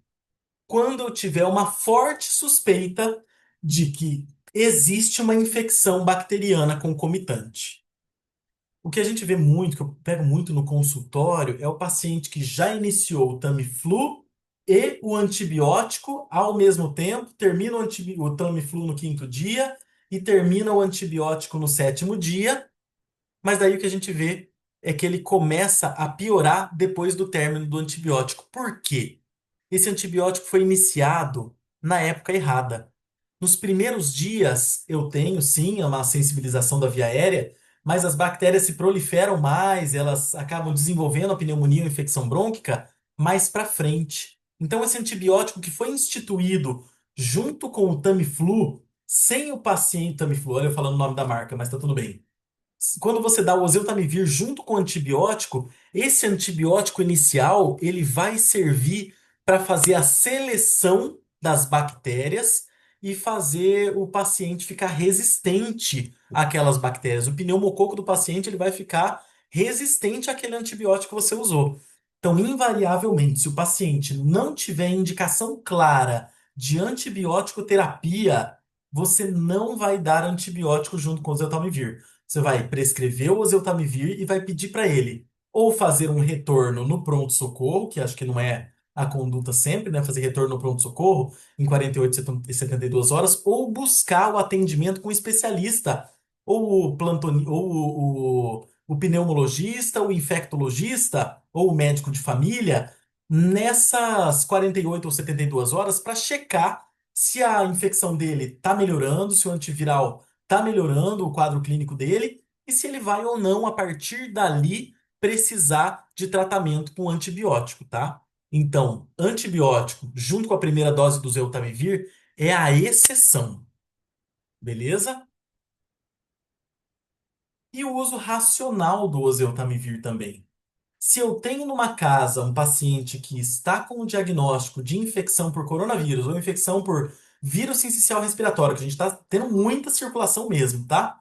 Speaker 1: quando eu tiver uma forte suspeita de que existe uma infecção bacteriana concomitante. O que a gente vê muito, que eu pego muito no consultório, é o paciente que já iniciou o Tamiflu e o antibiótico ao mesmo tempo, termina o Tamiflu no quinto dia e termina o antibiótico no sétimo dia, mas daí o que a gente vê é que ele começa a piorar depois do término do antibiótico. Por quê? Esse antibiótico foi iniciado na época errada. Nos primeiros dias, eu tenho sim uma sensibilização da via aérea, mas as bactérias se proliferam mais, elas acabam desenvolvendo a pneumonia ou infecção brônquica mais para frente. Então, esse antibiótico que foi instituído junto com o Tamiflu, sem o paciente Tamiflu, olha eu falando o nome da marca, mas tá tudo bem. Quando você dá o oseltamivir junto com o antibiótico, esse antibiótico inicial ele vai servir para fazer a seleção das bactérias e fazer o paciente ficar resistente àquelas bactérias. O pneumococo do paciente ele vai ficar resistente àquele antibiótico que você usou. Então, invariavelmente, se o paciente não tiver indicação clara de antibiótico terapia, você não vai dar antibiótico junto com o oseltamivir. Você vai prescrever o oseltamivir e vai pedir para ele ou fazer um retorno no pronto-socorro, que acho que não é a conduta sempre, né? Fazer retorno no pronto-socorro em 48 e 72 horas, ou buscar o atendimento com um especialista, ou o plantoni, ou o pneumologista, o infectologista, ou o médico de família, nessas 48 ou 72 horas para checar se a infecção dele está melhorando, se o antiviral está melhorando o quadro clínico dele e se ele vai ou não, a partir dali, precisar de tratamento com antibiótico, tá? Então, antibiótico, junto com a primeira dose do Zeltamivir, é a exceção, beleza? E o uso racional do oseltamivir também. Se eu tenho numa casa um paciente que está com o diagnóstico de infecção por coronavírus ou infecção por vírus sincicial respiratório, que a gente está tendo muita circulação mesmo, tá?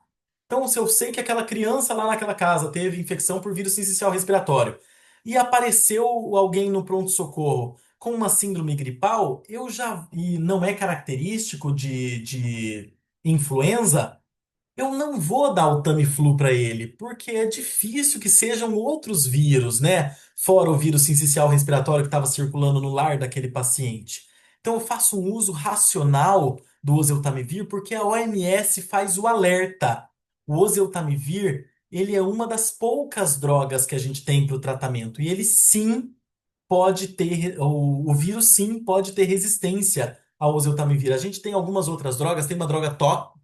Speaker 1: Então, se eu sei que aquela criança lá naquela casa teve infecção por vírus sincicial respiratório e apareceu alguém no pronto-socorro com uma síndrome gripal, eu já, e não é característico de influenza, eu não vou dar o Tamiflu para ele, porque é difícil que sejam outros vírus, né? Fora o vírus sincicial respiratório que estava circulando no lar daquele paciente. Então eu faço um uso racional do oseltamivir porque a OMS faz o alerta. O oseltamivir, ele é uma das poucas drogas que a gente tem para o tratamento e ele sim pode ter, o vírus sim pode ter resistência ao oseltamivir. A gente tem algumas outras drogas, tem uma droga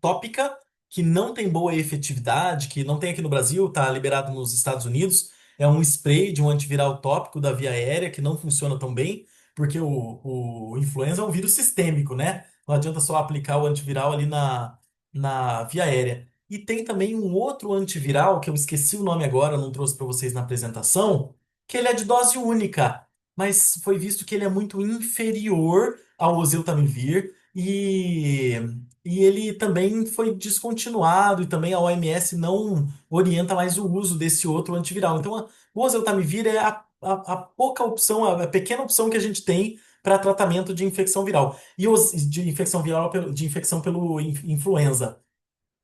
Speaker 1: tópica que não tem boa efetividade, que não tem aqui no Brasil, tá liberado nos Estados Unidos. É um spray de um antiviral tópico da via aérea que não funciona tão bem, porque o influenza é um vírus sistêmico, né? Não adianta só aplicar o antiviral ali na via aérea. E tem também um outro antiviral, que eu esqueci o nome agora, não trouxe para vocês na apresentação, que ele é de dose única, mas foi visto que ele é muito inferior ao oseltamivir e ele também foi descontinuado e também a OMS não orienta mais o uso desse outro antiviral. Então, o oseltamivir é a pouca opção, a pequena opção que a gente tem para tratamento de infecção viral. E de infecção viral, de infecção pelo influenza.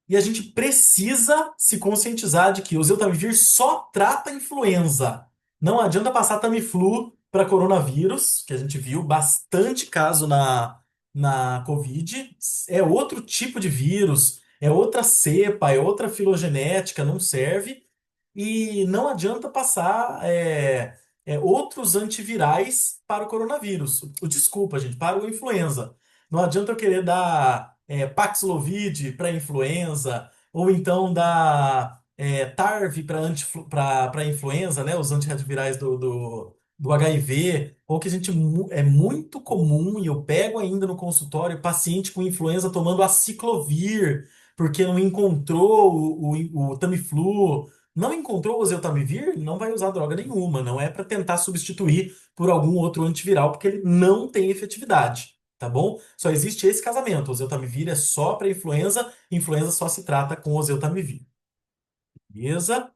Speaker 1: E a gente precisa se conscientizar de que o Zeltamivir só trata influenza. Não adianta passar Tamiflu para coronavírus, que a gente viu bastante caso na Covid. É outro tipo de vírus, é outra cepa, é outra filogenética, não serve. E não adianta passar outros antivirais para o coronavírus. Desculpa, gente, para o influenza. Não adianta eu querer dar Paxlovid para influenza, ou então dar Tarv para influenza, né? Os antirretrovirais do HIV, ou que a gente é muito comum, e eu pego ainda no consultório, paciente com influenza tomando aciclovir, porque não encontrou o Tamiflu. Não encontrou o oseltamivir, não vai usar droga nenhuma. Não é para tentar substituir por algum outro antiviral, porque ele não tem efetividade, tá bom? Só existe esse casamento. O oseltamivir é só para influenza, influenza só se trata com oseltamivir. Beleza?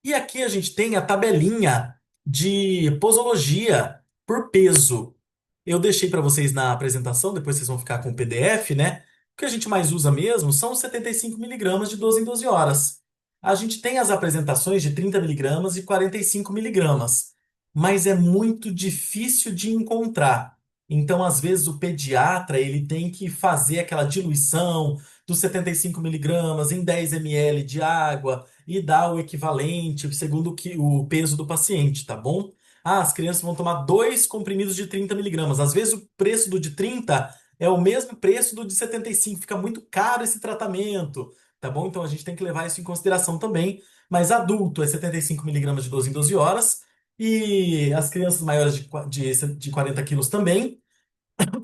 Speaker 1: E aqui a gente tem a tabelinha de posologia por peso. Eu deixei para vocês na apresentação, depois vocês vão ficar com o PDF, né? O que a gente mais usa mesmo são os 75 miligramas de 12 em 12 horas. A gente tem as apresentações de 30 miligramas e 45 miligramas, mas é muito difícil de encontrar. Então, às vezes, o pediatra ele tem que fazer aquela diluição dos 75 miligramas em 10 ml de água e dar o equivalente segundo o peso do paciente, tá bom? Ah, as crianças vão tomar dois comprimidos de 30 miligramas. Às vezes o preço do de 30 é o mesmo preço do de 75. Fica muito caro esse tratamento, tá bom? Então a gente tem que levar isso em consideração também. Mas adulto é 75 miligramas de 12 em 12 horas. E as crianças maiores de 40 quilos também.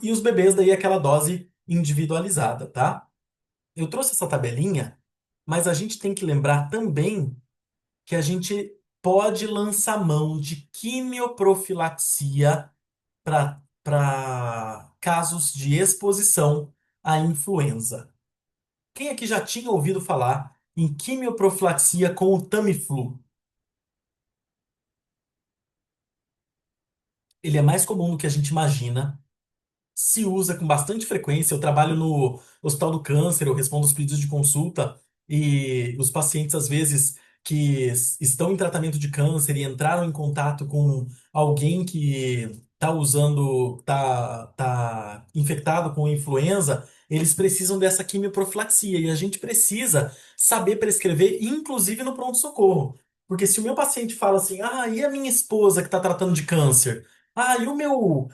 Speaker 1: E os bebês daí aquela dose individualizada, tá? Eu trouxe essa tabelinha, mas a gente tem que lembrar também que a gente pode lançar mão de quimioprofilaxia para casos de exposição à influenza. Quem aqui já tinha ouvido falar em quimioprofilaxia com o Tamiflu? Ele é mais comum do que a gente imagina, se usa com bastante frequência. Eu trabalho no Hospital do Câncer, eu respondo os pedidos de consulta e os pacientes, às vezes, que estão em tratamento de câncer e entraram em contato com alguém que está usando, tá infectado com influenza, eles precisam dessa quimioprofilaxia e a gente precisa saber prescrever, inclusive no pronto-socorro. Porque se o meu paciente fala assim, ah, e a minha esposa que está tratando de câncer? Ah, e o meu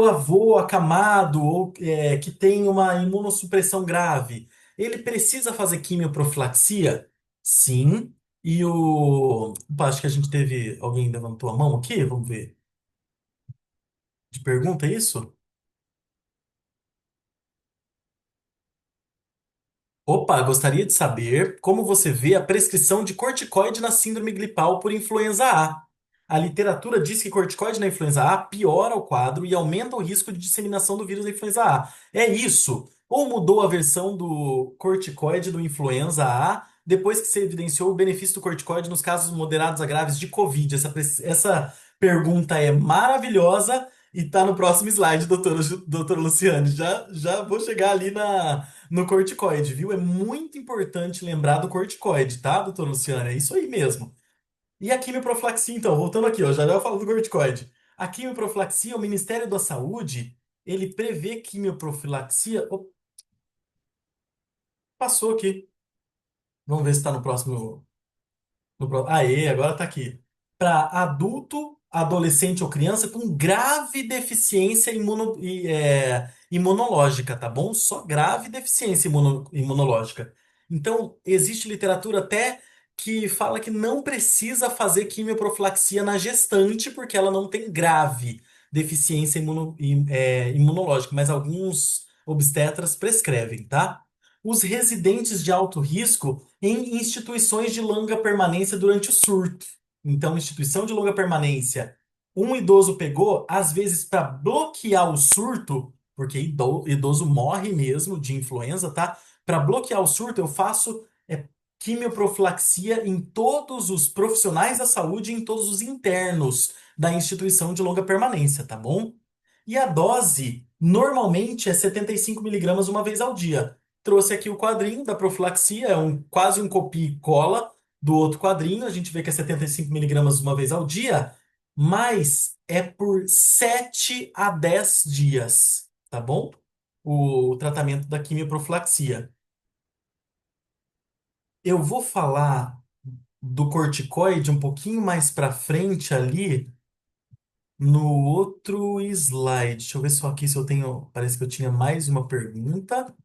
Speaker 1: avô acamado ou que tem uma imunossupressão grave, ele precisa fazer quimioprofilaxia? Sim. E opa, acho que a gente teve. Alguém levantou a mão aqui? Vamos ver. De pergunta, é isso? Opa, gostaria de saber como você vê a prescrição de corticoide na síndrome gripal por influenza A. A literatura diz que corticoide na influenza A piora o quadro e aumenta o risco de disseminação do vírus da influenza A. É isso? Ou mudou a versão do corticoide do influenza A depois que se evidenciou o benefício do corticoide nos casos moderados a graves de Covid? Essa pergunta é maravilhosa e está no próximo slide, doutora Luciane. Já vou chegar ali no corticoide, viu? É muito importante lembrar do corticoide, tá, doutora Luciana? É isso aí mesmo. E a quimioprofilaxia, então, voltando aqui, ó, já eu falo do corticoide. A quimioprofilaxia, o Ministério da Saúde, ele prevê quimioprofilaxia. Passou aqui. Vamos ver se está no próximo. Aê, agora tá aqui. Para adulto, adolescente ou criança com grave deficiência imunológica, tá bom? Só grave deficiência imunológica. Então, existe literatura até que fala que não precisa fazer quimioprofilaxia na gestante, porque ela não tem grave deficiência imunológica, mas alguns obstetras prescrevem, tá? os residentes de alto risco em instituições de longa permanência durante o surto. Então, instituição de longa permanência, um idoso pegou, às vezes, para bloquear o surto, porque idoso morre mesmo de influenza, tá? Para bloquear o surto, eu faço quimioprofilaxia em todos os profissionais da saúde e em todos os internos da instituição de longa permanência, tá bom? E a dose normalmente é 75 miligramas uma vez ao dia. Trouxe aqui o quadrinho da profilaxia, é quase um copia e cola do outro quadrinho. A gente vê que é 75 miligramas uma vez ao dia, mas é por 7 a 10 dias, tá bom? O tratamento da quimioprofilaxia. Eu vou falar do corticoide um pouquinho mais para frente ali no outro slide. Deixa eu ver só aqui se eu tenho. Parece que eu tinha mais uma pergunta.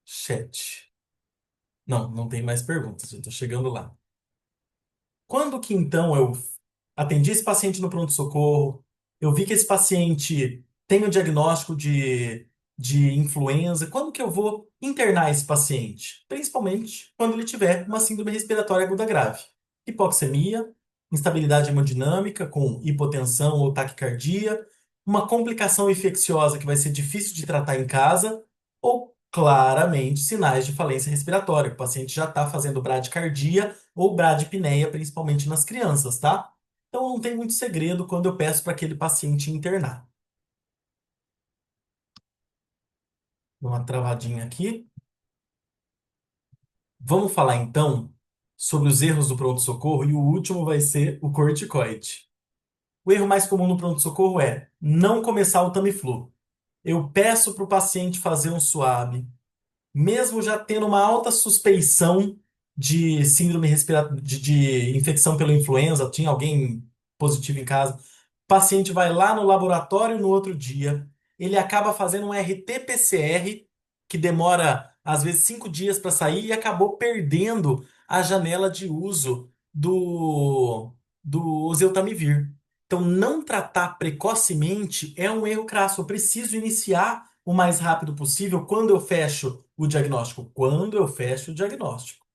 Speaker 1: Chat. Não, não tem mais perguntas. Eu estou chegando lá. Quando que então eu atendi esse paciente no pronto-socorro, eu vi que esse paciente tem o diagnóstico de influenza, quando que eu vou internar esse paciente? Principalmente quando ele tiver uma síndrome respiratória aguda grave. Hipoxemia, instabilidade hemodinâmica com hipotensão ou taquicardia, uma complicação infecciosa que vai ser difícil de tratar em casa, ou claramente sinais de falência respiratória. O paciente já está fazendo bradicardia ou bradipneia, principalmente nas crianças, tá? Então não tem muito segredo quando eu peço para aquele paciente internar. Dá uma travadinha aqui. Vamos falar então sobre os erros do pronto-socorro e o último vai ser o corticoide. O erro mais comum no pronto-socorro é não começar o Tamiflu. Eu peço para o paciente fazer um SWAB, mesmo já tendo uma alta suspeição de síndrome respiratória, de infecção pela influenza, tinha alguém positivo em casa, o paciente vai lá no laboratório no outro dia, ele acaba fazendo um RT-PCR, que demora às vezes 5 dias para sair, e acabou perdendo a janela de uso do oseltamivir. Então, não tratar precocemente é um erro crasso. Eu preciso iniciar o mais rápido possível quando eu fecho o diagnóstico. Quando eu fecho o diagnóstico.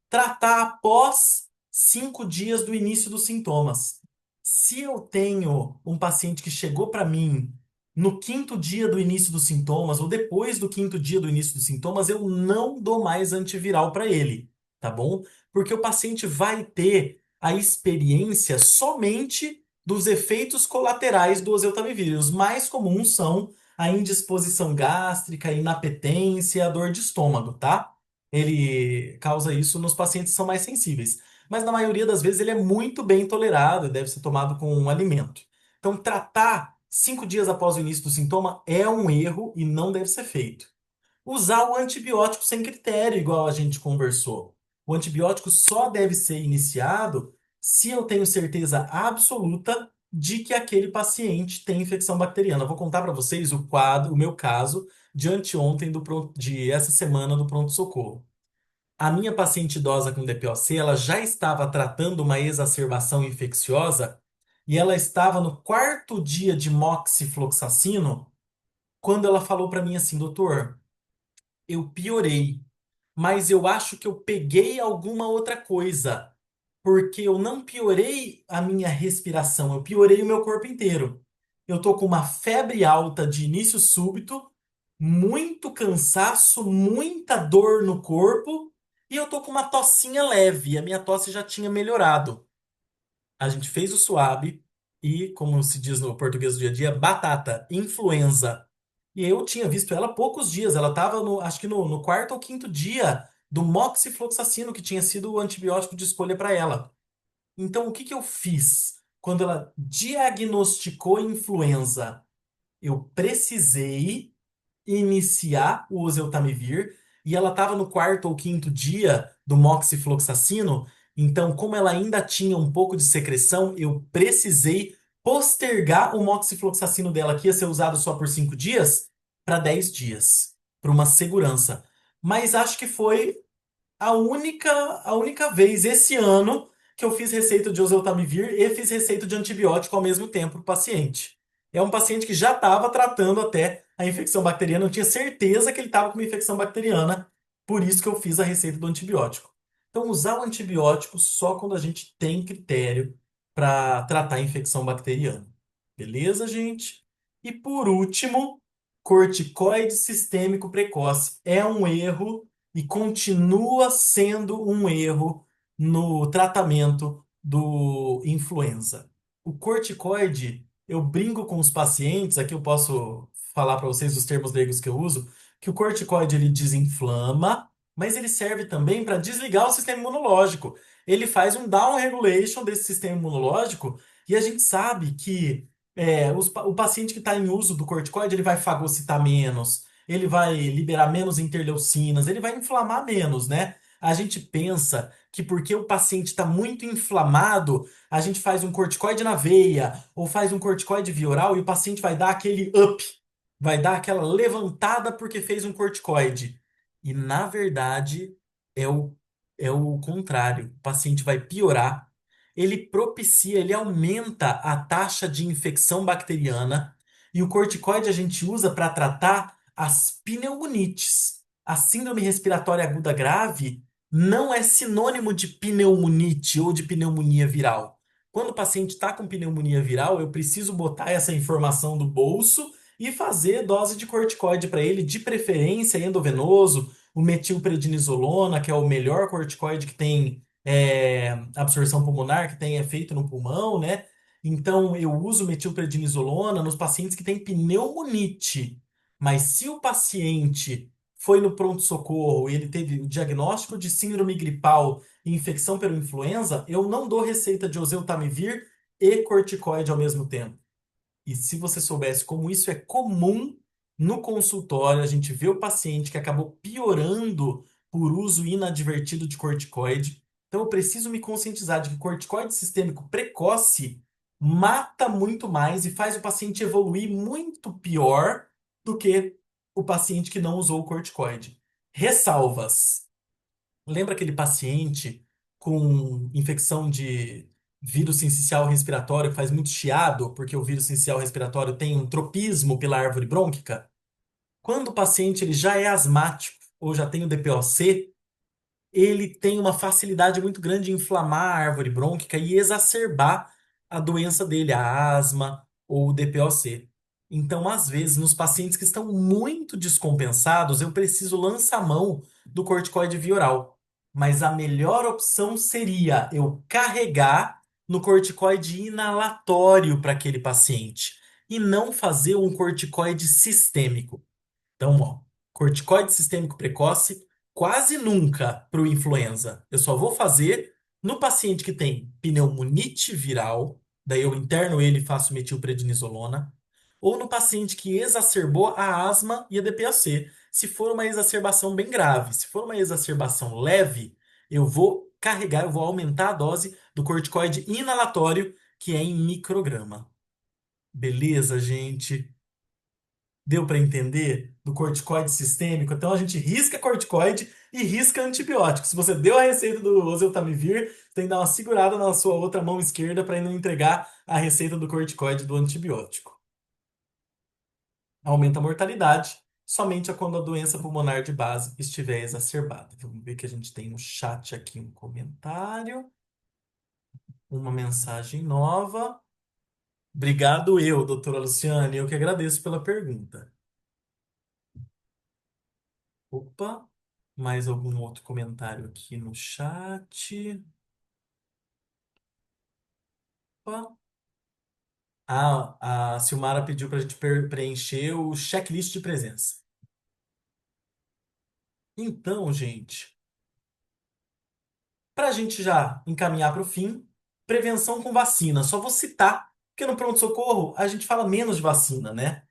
Speaker 1: Tratar após 5 dias do início dos sintomas. Se eu tenho um paciente que chegou para mim no quinto dia do início dos sintomas, ou depois do quinto dia do início dos sintomas, eu não dou mais antiviral para ele, tá bom? Porque o paciente vai ter a experiência somente dos efeitos colaterais do oseltamivir. Os mais comuns são a indisposição gástrica, a inapetência e a dor de estômago, tá? Ele causa isso nos pacientes que são mais sensíveis. Mas na maioria das vezes ele é muito bem tolerado e deve ser tomado com um alimento. Então, tratar 5 dias após o início do sintoma é um erro e não deve ser feito. Usar o antibiótico sem critério, igual a gente conversou. O antibiótico só deve ser iniciado se eu tenho certeza absoluta de que aquele paciente tem infecção bacteriana. Eu vou contar para vocês o quadro, o meu caso de anteontem de essa semana do pronto-socorro. A minha paciente idosa com DPOC, ela já estava tratando uma exacerbação infecciosa e ela estava no quarto dia de moxifloxacino quando ela falou para mim assim, doutor, eu piorei, mas eu acho que eu peguei alguma outra coisa, porque eu não piorei a minha respiração, eu piorei o meu corpo inteiro. Eu tô com uma febre alta de início súbito, muito cansaço, muita dor no corpo, e eu tô com uma tossinha leve, a minha tosse já tinha melhorado. A gente fez o suave e, como se diz no português do dia a dia, batata, influenza. E eu tinha visto ela há poucos dias. Ela estava no, acho que no quarto ou quinto dia do moxifloxacino, que tinha sido o antibiótico de escolha para ela. Então, o que que eu fiz? Quando ela diagnosticou influenza, eu precisei iniciar o oseltamivir e ela estava no quarto ou quinto dia do moxifloxacino, então, como ela ainda tinha um pouco de secreção, eu precisei postergar o moxifloxacino dela, que ia ser usado só por 5 dias, para 10 dias, para uma segurança. Mas acho que foi a única vez esse ano que eu fiz receita de oseltamivir e fiz receita de antibiótico ao mesmo tempo para o paciente. É um paciente que já estava tratando até a infecção bacteriana, eu tinha certeza que ele estava com uma infecção bacteriana, por isso que eu fiz a receita do antibiótico. Então, usar o antibiótico só quando a gente tem critério para tratar a infecção bacteriana. Beleza, gente? E por último, corticoide sistêmico precoce. É um erro e continua sendo um erro no tratamento do influenza. O corticoide, eu brinco com os pacientes, aqui eu posso falar para vocês os termos leigos que eu uso, que o corticoide ele desinflama, mas ele serve também para desligar o sistema imunológico. Ele faz um down regulation desse sistema imunológico e a gente sabe que o paciente que está em uso do corticoide, ele vai fagocitar menos, ele vai liberar menos interleucinas, ele vai inflamar menos, né? A gente pensa que porque o paciente está muito inflamado, a gente faz um corticoide na veia ou faz um corticoide via oral e o paciente vai dar aquele up, vai dar aquela levantada porque fez um corticoide. E na verdade é o, é o contrário. O paciente vai piorar, ele propicia, ele aumenta a taxa de infecção bacteriana e o corticoide a gente usa para tratar as pneumonites. A síndrome respiratória aguda grave não é sinônimo de pneumonite ou de pneumonia viral. Quando o paciente está com pneumonia viral, eu preciso botar essa informação do bolso e fazer dose de corticoide para ele, de preferência endovenoso, o metilprednisolona, que é o melhor corticoide que tem absorção pulmonar, que tem efeito no pulmão, né? Então, eu uso metilprednisolona nos pacientes que têm pneumonite. Mas se o paciente foi no pronto-socorro e ele teve o diagnóstico de síndrome gripal e infecção pelo influenza, eu não dou receita de oseltamivir e corticoide ao mesmo tempo. E se você soubesse como isso é comum no consultório, a gente vê o paciente que acabou piorando por uso inadvertido de corticoide. Então eu preciso me conscientizar de que corticoide sistêmico precoce mata muito mais e faz o paciente evoluir muito pior do que o paciente que não usou o corticoide. Ressalvas. Lembra aquele paciente com infecção de vírus sincicial respiratório que faz muito chiado, porque o vírus sincicial respiratório tem um tropismo pela árvore brônquica? Quando o paciente ele já é asmático ou já tem o DPOC, ele tem uma facilidade muito grande de inflamar a árvore brônquica e exacerbar a doença dele, a asma ou o DPOC. Então, às vezes, nos pacientes que estão muito descompensados, eu preciso lançar mão do corticoide via oral. Mas a melhor opção seria eu carregar no corticoide inalatório para aquele paciente e não fazer um corticoide sistêmico. Então, ó, corticoide sistêmico precoce, quase nunca para o influenza. Eu só vou fazer no paciente que tem pneumonite viral, daí eu interno ele e faço metilprednisolona, ou no paciente que exacerbou a asma e a DPAC. Se for uma exacerbação bem grave, se for uma exacerbação leve, eu vou carregar, eu vou aumentar a dose do corticoide inalatório, que é em micrograma. Beleza, gente? Deu para entender do corticoide sistêmico? Então a gente risca corticoide e risca antibiótico. Se você deu a receita do oseltamivir, você tem que dar uma segurada na sua outra mão esquerda para não entregar a receita do corticoide do antibiótico. Aumenta a mortalidade somente quando a doença pulmonar de base estiver exacerbada. Vamos ver que a gente tem no chat aqui um comentário, uma mensagem nova. Obrigado eu, doutora Luciane, eu que agradeço pela pergunta. Opa, mais algum outro comentário aqui no chat? Opa. A Silmara pediu para a gente preencher o checklist de presença. Então, gente, para a gente já encaminhar para o fim, prevenção com vacina. Só vou citar, porque no pronto-socorro a gente fala menos de vacina, né?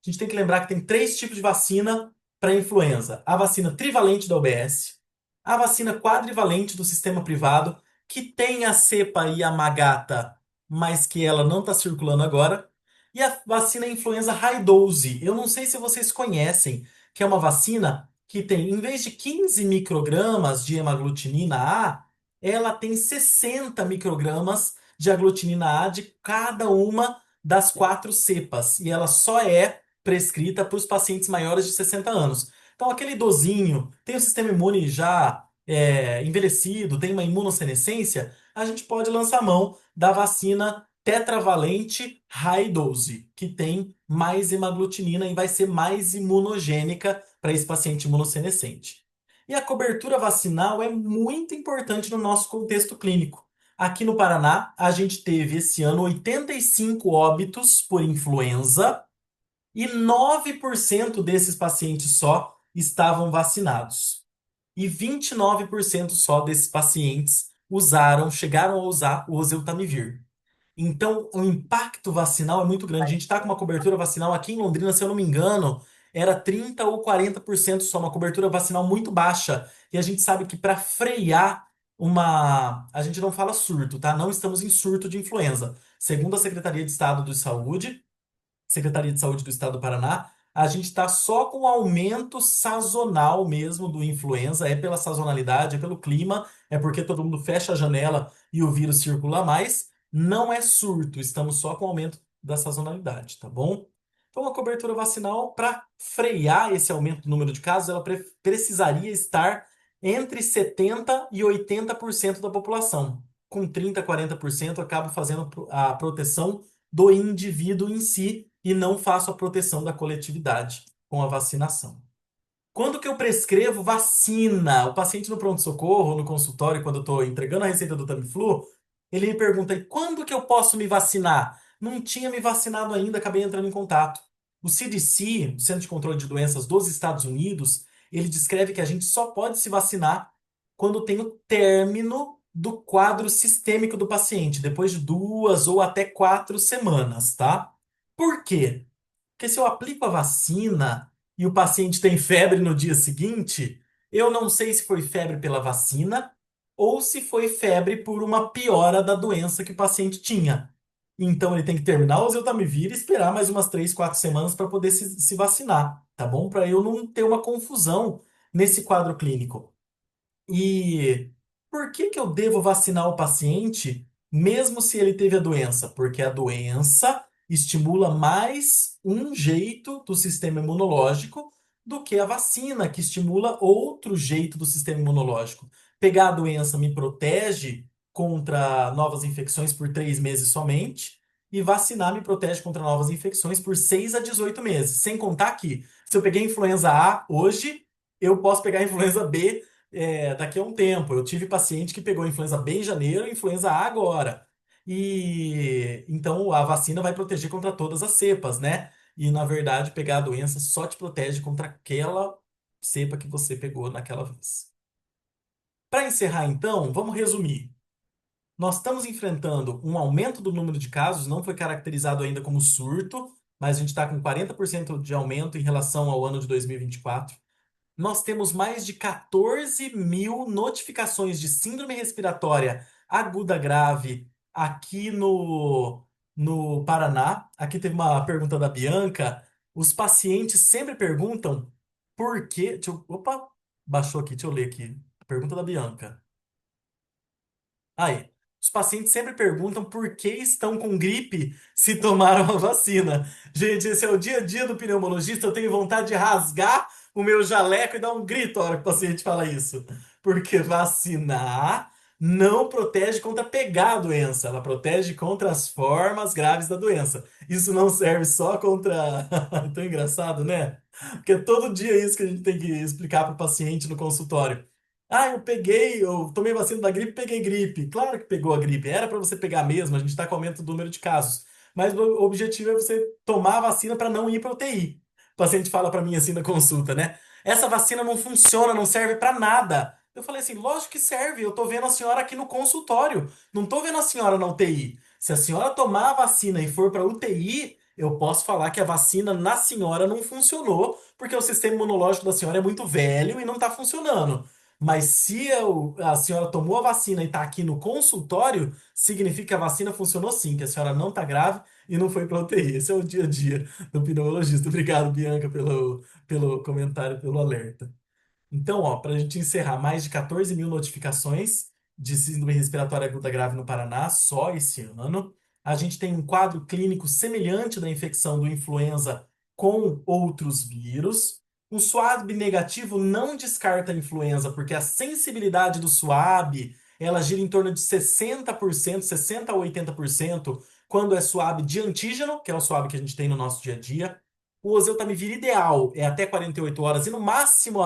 Speaker 1: A gente tem que lembrar que tem três tipos de vacina para influenza: a vacina trivalente da OBS, a vacina quadrivalente do sistema privado, que tem a cepa Yamagata, mas que ela não está circulando agora, e a vacina influenza high dose. Eu não sei se vocês conhecem, que é uma vacina que tem, em vez de 15 microgramas de hemaglutinina A, ela tem 60 microgramas de aglutinina A de cada uma das quatro cepas, e ela só é prescrita para os pacientes maiores de 60 anos. Então, aquele idosinho tem o sistema imune já envelhecido, tem uma imunossenescência, a gente pode lançar mão da vacina tetravalente high dose, que tem mais hemaglutinina e vai ser mais imunogênica para esse paciente imunossenescente. E a cobertura vacinal é muito importante no nosso contexto clínico. Aqui no Paraná, a gente teve esse ano 85 óbitos por influenza e 9% desses pacientes só estavam vacinados. E 29% só desses pacientes chegaram a usar o oseltamivir. Então, o impacto vacinal é muito grande. A gente está com uma cobertura vacinal aqui em Londrina, se eu não me engano, era 30 ou 40% só, uma cobertura vacinal muito baixa. E a gente sabe que para frear uma. A gente não fala surto, tá? Não estamos em surto de influenza. Segundo a Secretaria de Estado de Saúde, Secretaria de Saúde do Estado do Paraná, a gente está só com aumento sazonal mesmo do influenza, é pela sazonalidade, é pelo clima, é porque todo mundo fecha a janela e o vírus circula mais. Não é surto, estamos só com aumento da sazonalidade, tá bom? Então, a cobertura vacinal, para frear esse aumento do número de casos, ela precisaria estar entre 70% e 80% da população. Com 30%, 40% acaba fazendo a proteção do indivíduo em si e não faço a proteção da coletividade com a vacinação. Quando que eu prescrevo vacina? O paciente no pronto-socorro, no consultório, quando eu estou entregando a receita do Tamiflu, ele me pergunta: e quando que eu posso me vacinar? Não tinha me vacinado ainda, acabei entrando em contato. O CDC, o Centro de Controle de Doenças dos Estados Unidos, ele descreve que a gente só pode se vacinar quando tem o término do quadro sistêmico do paciente, depois de 2 ou até 4 semanas, tá? Por quê? Porque se eu aplico a vacina e o paciente tem febre no dia seguinte, eu não sei se foi febre pela vacina ou se foi febre por uma piora da doença que o paciente tinha. Então ele tem que terminar o oseltamivir e esperar mais umas 3, 4 semanas para poder se vacinar, tá bom? Para eu não ter uma confusão nesse quadro clínico. E por que que eu devo vacinar o paciente mesmo se ele teve a doença? Porque a doença estimula mais um jeito do sistema imunológico do que a vacina, que estimula outro jeito do sistema imunológico. Pegar a doença me protege contra novas infecções por 3 meses somente, e vacinar me protege contra novas infecções por 6 a 18 meses. Sem contar que, se eu peguei influenza A hoje, eu posso pegar influenza B daqui a um tempo. Eu tive paciente que pegou influenza B em janeiro e influenza A agora. E então a vacina vai proteger contra todas as cepas, né? E na verdade, pegar a doença só te protege contra aquela cepa que você pegou naquela vez. Para encerrar, então, vamos resumir. Nós estamos enfrentando um aumento do número de casos, não foi caracterizado ainda como surto, mas a gente está com 40% de aumento em relação ao ano de 2024. Nós temos mais de 14 mil notificações de síndrome respiratória aguda grave aqui no Paraná. Aqui teve uma pergunta da Bianca. Os pacientes sempre perguntam por quê. Opa, baixou aqui, deixa eu ler aqui. Pergunta da Bianca. Aí, os pacientes sempre perguntam por que estão com gripe se tomaram a vacina. Gente, esse é o dia a dia do pneumologista. Eu tenho vontade de rasgar o meu jaleco e dar um grito a hora que o paciente fala isso. Porque vacinar não protege contra pegar a doença, ela protege contra as formas graves da doença. Isso não serve só contra. Tão engraçado, né? Porque é todo dia isso que a gente tem que explicar para o paciente no consultório. Ah, eu tomei vacina da gripe, peguei gripe. Claro que pegou a gripe, era para você pegar mesmo, a gente está com aumento do número de casos. Mas o objetivo é você tomar a vacina para não ir para UTI. O paciente fala para mim assim na consulta, né? Essa vacina não funciona, não serve para nada. Eu falei assim, lógico que serve, eu tô vendo a senhora aqui no consultório, não tô vendo a senhora na UTI. Se a senhora tomar a vacina e for para UTI, eu posso falar que a vacina na senhora não funcionou, porque o sistema imunológico da senhora é muito velho e não está funcionando. Mas se a senhora tomou a vacina e está aqui no consultório, significa que a vacina funcionou sim, que a senhora não está grave e não foi para UTI. Esse é o dia a dia do pneumologista. Obrigado, Bianca, pelo comentário, pelo alerta. Então, ó, para a gente encerrar, mais de 14 mil notificações de síndrome respiratória aguda grave no Paraná, só esse ano. A gente tem um quadro clínico semelhante da infecção do influenza com outros vírus. Um SWAB negativo não descarta a influenza, porque a sensibilidade do SWAB, ela gira em torno de 60%, 60 a 80% quando é SWAB de antígeno, que é o SWAB que a gente tem no nosso dia a dia. O oseltamivir ideal é até 48 horas e no máximo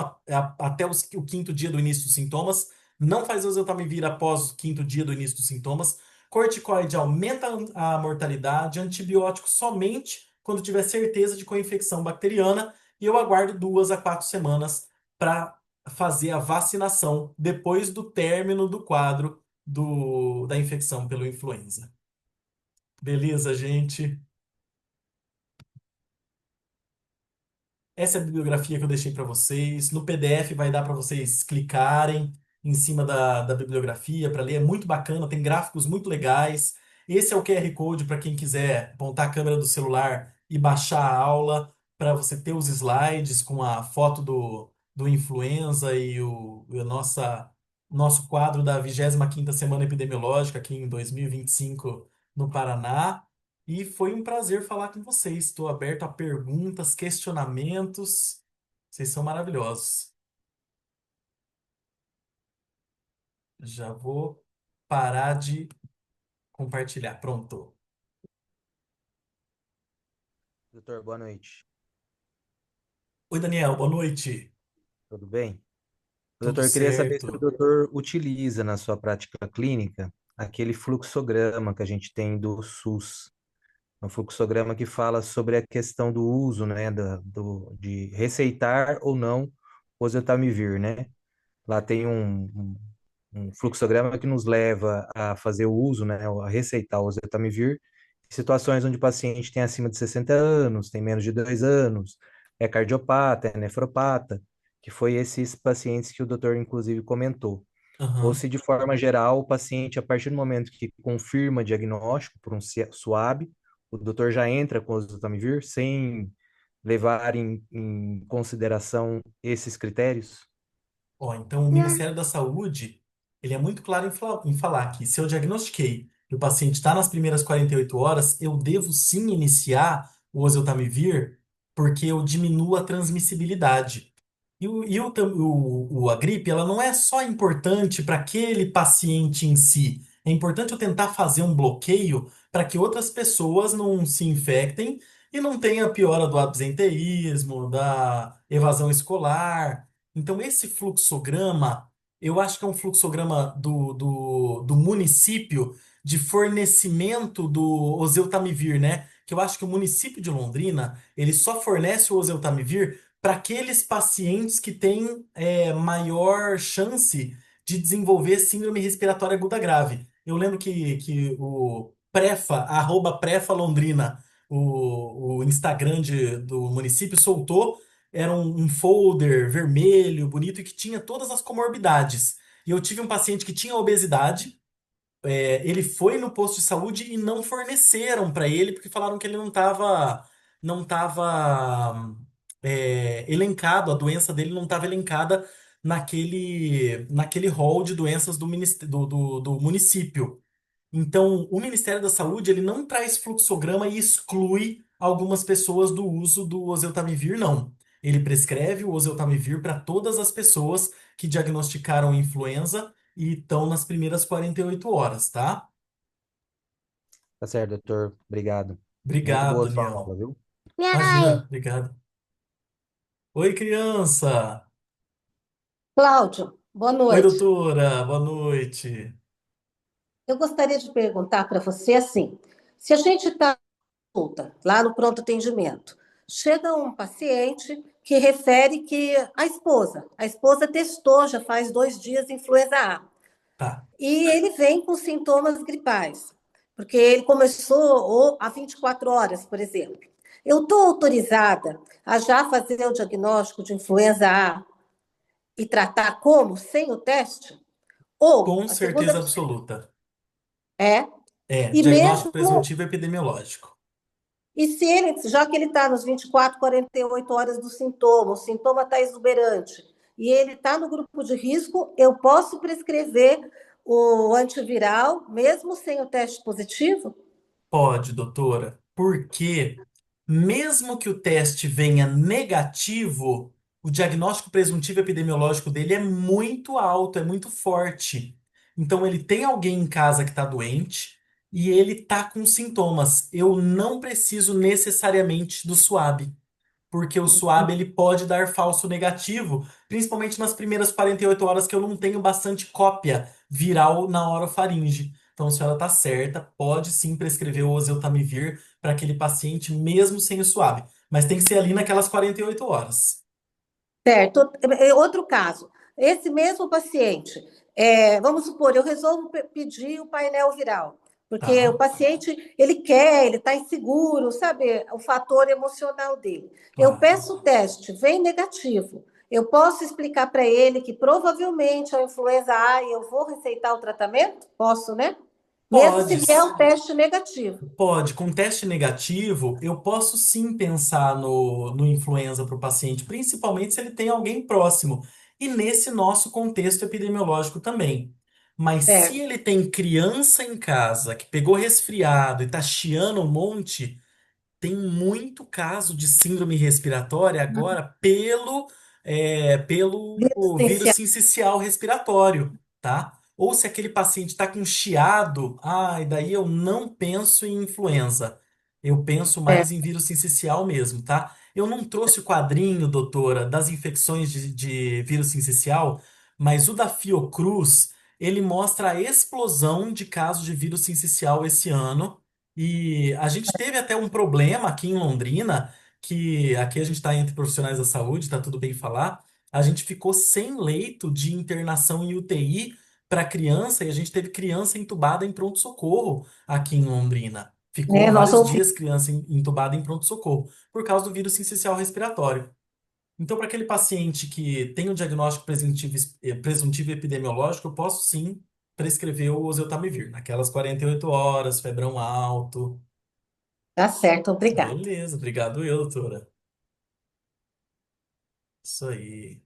Speaker 1: até o quinto dia do início dos sintomas. Não faz oseltamivir após o quinto dia do início dos sintomas. Corticoide aumenta a mortalidade, antibiótico somente quando tiver certeza de co-infecção bacteriana. E eu aguardo 2 a 4 semanas para fazer a vacinação depois do término do quadro da infecção pelo influenza. Beleza, gente? Essa é a bibliografia que eu deixei para vocês. No PDF vai dar para vocês clicarem em cima da bibliografia para ler. É muito bacana, tem gráficos muito legais. Esse é o QR Code para quem quiser apontar a câmera do celular e baixar a aula para você ter os slides com a foto do influenza e nosso quadro da 25ª semana epidemiológica aqui em 2025 no Paraná. E foi um prazer falar com vocês. Estou aberto a perguntas, questionamentos. Vocês são maravilhosos. Já vou parar de compartilhar. Pronto.
Speaker 2: Doutor, boa noite.
Speaker 1: Oi, Daniel, boa noite.
Speaker 2: Tudo bem?
Speaker 1: Tudo
Speaker 2: Doutor, eu queria saber se o
Speaker 1: certo?
Speaker 2: doutor utiliza na sua prática clínica aquele fluxograma que a gente tem do SUS. É um fluxograma que fala sobre a questão do uso, né, de receitar ou não o oseltamivir, né? Lá tem um fluxograma que nos leva a fazer o uso, né, a receitar o oseltamivir em situações onde o paciente tem acima de 60 anos, tem menos de 2 anos, é cardiopata, é nefropata, que foi esses pacientes que o doutor, inclusive, comentou. Ou
Speaker 1: Aham.
Speaker 2: se, de forma geral, o paciente, a partir do momento que confirma diagnóstico por um SWAB, o doutor já entra com o oseltamivir sem levar em consideração esses critérios?
Speaker 1: Ó, então, o Ministério da Saúde, ele é muito claro em falar que se eu diagnostiquei e o paciente está nas primeiras 48 horas, eu devo sim iniciar o oseltamivir porque eu diminuo a transmissibilidade. A gripe, ela não é só importante para aquele paciente em si. É importante eu tentar fazer um bloqueio para que outras pessoas não se infectem e não tenha a piora do absenteísmo, da evasão escolar. Então, esse fluxograma, eu acho que é um fluxograma do município de fornecimento do oseltamivir, né? Que eu acho que o município de Londrina, ele só fornece o oseltamivir para aqueles pacientes que têm maior chance de desenvolver síndrome respiratória aguda grave. Eu lembro que o Prefa, @Prefa Londrina, o Instagram do município, soltou era um folder vermelho, bonito, e que tinha todas as comorbidades. E eu tive um paciente que tinha obesidade, ele foi no posto de saúde e não forneceram para ele, porque falaram que ele não estava elencado, a doença dele não estava elencada naquele rol de doenças do município. Então, o Ministério da Saúde ele não traz fluxograma e exclui algumas pessoas do uso do oseltamivir, não. Ele prescreve o oseltamivir para todas as pessoas que diagnosticaram influenza e estão nas primeiras 48 horas, tá?
Speaker 2: Tá certo, doutor. Obrigado. Muito
Speaker 1: Obrigado,
Speaker 2: boa a sua aula,
Speaker 1: Daniel.
Speaker 2: viu?
Speaker 1: Imagina, obrigado. Oi, criança.
Speaker 3: Cláudio, boa
Speaker 1: Oi,
Speaker 3: noite.
Speaker 1: doutora. Boa noite.
Speaker 3: Eu gostaria de perguntar para você assim: se a gente está consulta, lá no pronto atendimento, chega um paciente que refere que a esposa testou já faz 2 dias influenza A,
Speaker 1: Tá.
Speaker 3: e ele vem com sintomas gripais, porque ele começou há 24 horas, por exemplo. Eu estou autorizada a já fazer o diagnóstico de influenza A e tratar como? Sem o teste? Ou,
Speaker 1: Com
Speaker 3: a segunda
Speaker 1: certeza absoluta.
Speaker 3: é,
Speaker 1: É,
Speaker 3: e
Speaker 1: diagnóstico
Speaker 3: mesmo,
Speaker 1: presuntivo epidemiológico.
Speaker 3: e se ele, já que ele está nos 24, 48 horas do sintoma, o sintoma está exuberante, e ele está no grupo de risco, eu posso prescrever o antiviral, mesmo sem o teste positivo?
Speaker 1: Pode, doutora. Por quê? mesmo que o teste venha negativo, o diagnóstico presuntivo epidemiológico dele é muito alto, é muito forte. Então, ele tem alguém em casa que está doente e ele está com sintomas. Eu não preciso necessariamente do SWAB, porque o SWAB ele pode dar falso negativo, principalmente nas primeiras 48 horas que eu não tenho bastante cópia viral na orofaringe. Então, a senhora está certa, pode sim prescrever o oseltamivir para aquele paciente mesmo sem o SWAB, mas tem que ser ali naquelas 48 horas.
Speaker 3: Certo. Outro caso, esse mesmo paciente, vamos supor, eu resolvo pedir o painel viral, porque o
Speaker 1: Tá,
Speaker 3: paciente, ele quer, ele está inseguro, sabe, o fator emocional dele. Eu
Speaker 1: claro.
Speaker 3: peço o teste, vem negativo. Eu posso explicar para ele que provavelmente é a influenza A e eu vou receitar o tratamento? Posso, né? Mesmo se
Speaker 1: Pode,
Speaker 3: vier o teste negativo.
Speaker 1: pode. Com teste negativo, eu posso sim pensar no influenza para o paciente, principalmente se ele tem alguém próximo. E nesse nosso contexto epidemiológico também. Mas se
Speaker 3: Certo.
Speaker 1: ele tem criança em casa que pegou resfriado e tá chiando um monte, tem muito caso de síndrome respiratória agora pelo vírus
Speaker 3: Resistência.
Speaker 1: sincicial respiratório, tá? Ou se aquele paciente está com chiado, e daí eu não penso em influenza. Eu penso mais em vírus sincicial mesmo, tá? Eu não trouxe o quadrinho, doutora, das infecções de vírus sincicial, mas o da Fiocruz, ele mostra a explosão de casos de vírus sincicial esse ano. E a gente teve até um problema aqui em Londrina, que aqui a gente está entre profissionais da saúde, tá tudo bem falar. A gente ficou sem leito de internação em UTI para criança e a gente teve criança entubada em pronto-socorro aqui em Londrina. Ficou
Speaker 3: Nós
Speaker 1: vários
Speaker 3: ouvimos.
Speaker 1: dias criança entubada em pronto-socorro por causa do vírus sincicial respiratório. Então, para aquele paciente que tem o diagnóstico presuntivo epidemiológico, eu posso sim prescrever o oseltamivir, naquelas 48 horas, febrão alto.
Speaker 3: Tá certo, obrigada.
Speaker 1: Beleza, obrigado eu, doutora. Isso aí.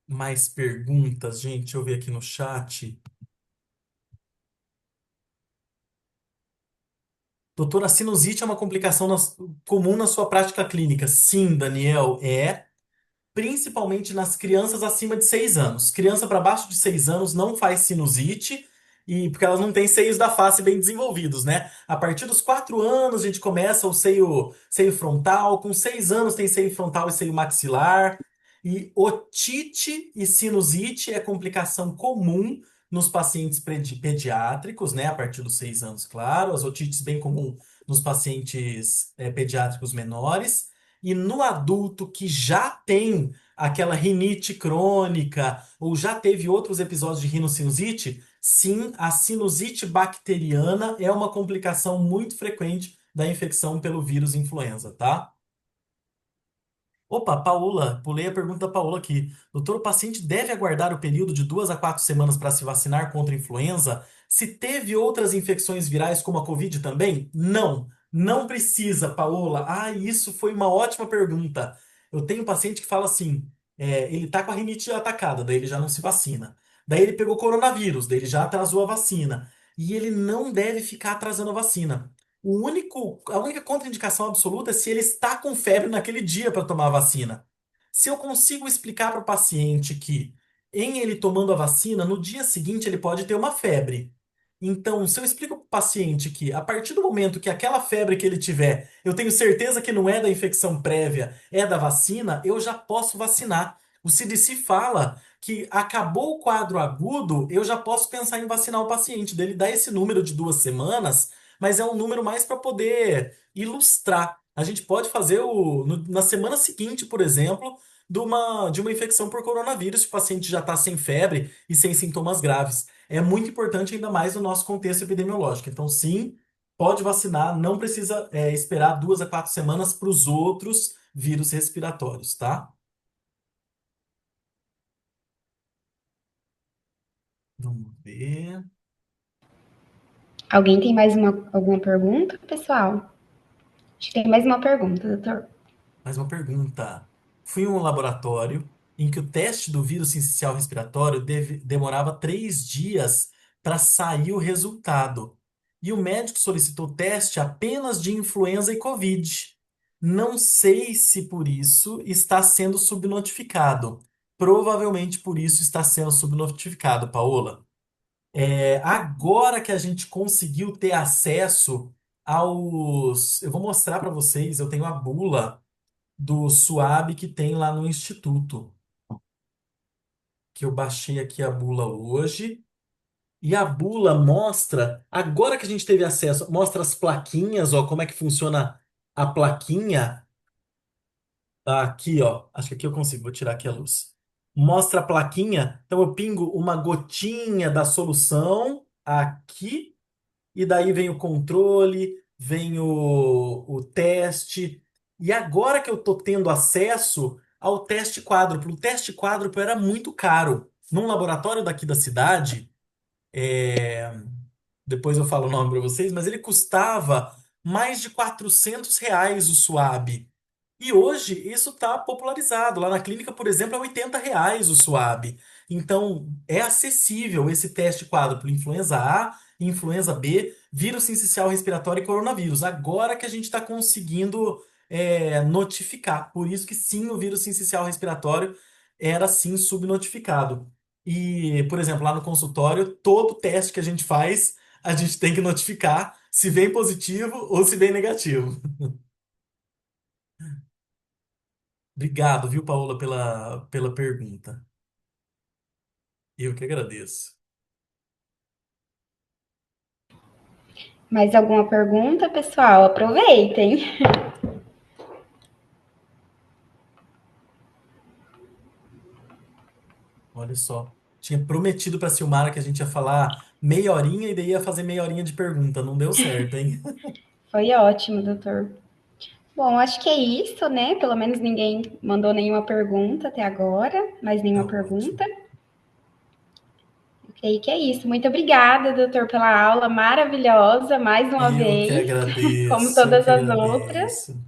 Speaker 1: Mais perguntas, gente? Deixa eu ver aqui no chat. Doutora, a sinusite é uma complicação comum na sua prática clínica? Sim, Daniel, é. Principalmente nas crianças acima de 6 anos. Criança para baixo de 6 anos não faz sinusite, e porque elas não têm seios da face bem desenvolvidos, né? A partir dos 4 anos a gente começa o seio frontal, com 6 anos tem seio frontal e seio maxilar, e otite e sinusite é complicação comum nos pacientes pediátricos, né? A partir dos 6 anos, claro, as otites bem comum nos pacientes pediátricos menores. E no adulto que já tem aquela rinite crônica ou já teve outros episódios de rinocinusite, sim, a sinusite bacteriana é uma complicação muito frequente da infecção pelo vírus influenza, tá? Opa, Paula, pulei a pergunta da Paula aqui. Doutor, o paciente deve aguardar o período de 2 a 4 semanas para se vacinar contra a influenza? Se teve outras infecções virais como a Covid também? Não, não precisa, Paola. Isso foi uma ótima pergunta. Eu tenho um paciente que fala assim, ele tá com a rinite atacada, daí ele já não se vacina. Daí ele pegou coronavírus, daí ele já atrasou a vacina. E ele não deve ficar atrasando a vacina. A única contraindicação absoluta é se ele está com febre naquele dia para tomar a vacina. Se eu consigo explicar para o paciente que, em ele tomando a vacina, no dia seguinte ele pode ter uma febre. Então, se eu explico para o paciente que, a partir do momento que aquela febre que ele tiver, eu tenho certeza que não é da infecção prévia, é da vacina, eu já posso vacinar. O CDC fala que acabou o quadro agudo, eu já posso pensar em vacinar o paciente. Dele dá esse número de 2 semanas, mas é um número mais para poder ilustrar. A gente pode fazer na semana seguinte, por exemplo, de uma infecção por coronavírus, se o paciente já está sem febre e sem sintomas graves. É muito importante, ainda mais no nosso contexto epidemiológico. Então, sim, pode vacinar, não precisa, esperar 2 a 4 semanas para os outros vírus respiratórios, tá? Vamos ver.
Speaker 4: Alguém tem mais alguma pergunta, pessoal? Acho que tem mais uma pergunta, doutor.
Speaker 1: Mais uma pergunta. Fui em um laboratório em que o teste do vírus sincicial respiratório demorava 3 dias para sair o resultado. e o médico solicitou teste apenas de influenza e Covid. Não sei se por isso está sendo subnotificado. Provavelmente por isso está sendo subnotificado, Paola. Agora que a gente conseguiu ter acesso aos. Eu vou mostrar para vocês, eu tenho a bula do SUAB que tem lá no Instituto, que eu baixei aqui a bula hoje. E a bula mostra, agora que a gente teve acesso, mostra as plaquinhas, ó, como é que funciona a plaquinha. Aqui, ó, acho que aqui eu consigo, vou tirar aqui a luz. Mostra a plaquinha, então eu pingo uma gotinha da solução aqui. E daí vem o controle, vem o teste. E agora que eu estou tendo acesso ao teste quádruplo, o teste quádruplo era muito caro. Num laboratório daqui da cidade, depois eu falo o nome para vocês, mas ele custava mais de R$ 400 o SUAB. E hoje isso está popularizado. Lá na clínica, por exemplo, é R$ 80 o SUAB. Então é acessível esse teste quádruplo: influenza A, influenza B, vírus sincicial respiratório e coronavírus. Agora que a gente está conseguindo notificar. Por isso que sim, o vírus sincicial respiratório era sim subnotificado. E, por exemplo, lá no consultório, todo teste que a gente faz, a gente tem que notificar se vem positivo ou se vem negativo. Obrigado, viu, Paola, pela pergunta. Eu que agradeço.
Speaker 4: Mais alguma pergunta, pessoal? Aproveitem.
Speaker 1: Olha só. Tinha prometido para Silmara que a gente ia falar meia horinha e daí ia fazer meia horinha de pergunta. Não deu certo, hein?
Speaker 4: Foi ótimo, doutor. Bom, acho que é isso, né? Pelo menos ninguém mandou nenhuma pergunta até agora. Mais
Speaker 1: Tá
Speaker 4: nenhuma
Speaker 1: ótimo.
Speaker 4: pergunta. Ok, que é isso. Muito obrigada, doutor, pela aula maravilhosa, mais uma
Speaker 1: Eu que
Speaker 4: vez, como
Speaker 1: agradeço, eu
Speaker 4: todas
Speaker 1: que
Speaker 4: as outras.
Speaker 1: agradeço.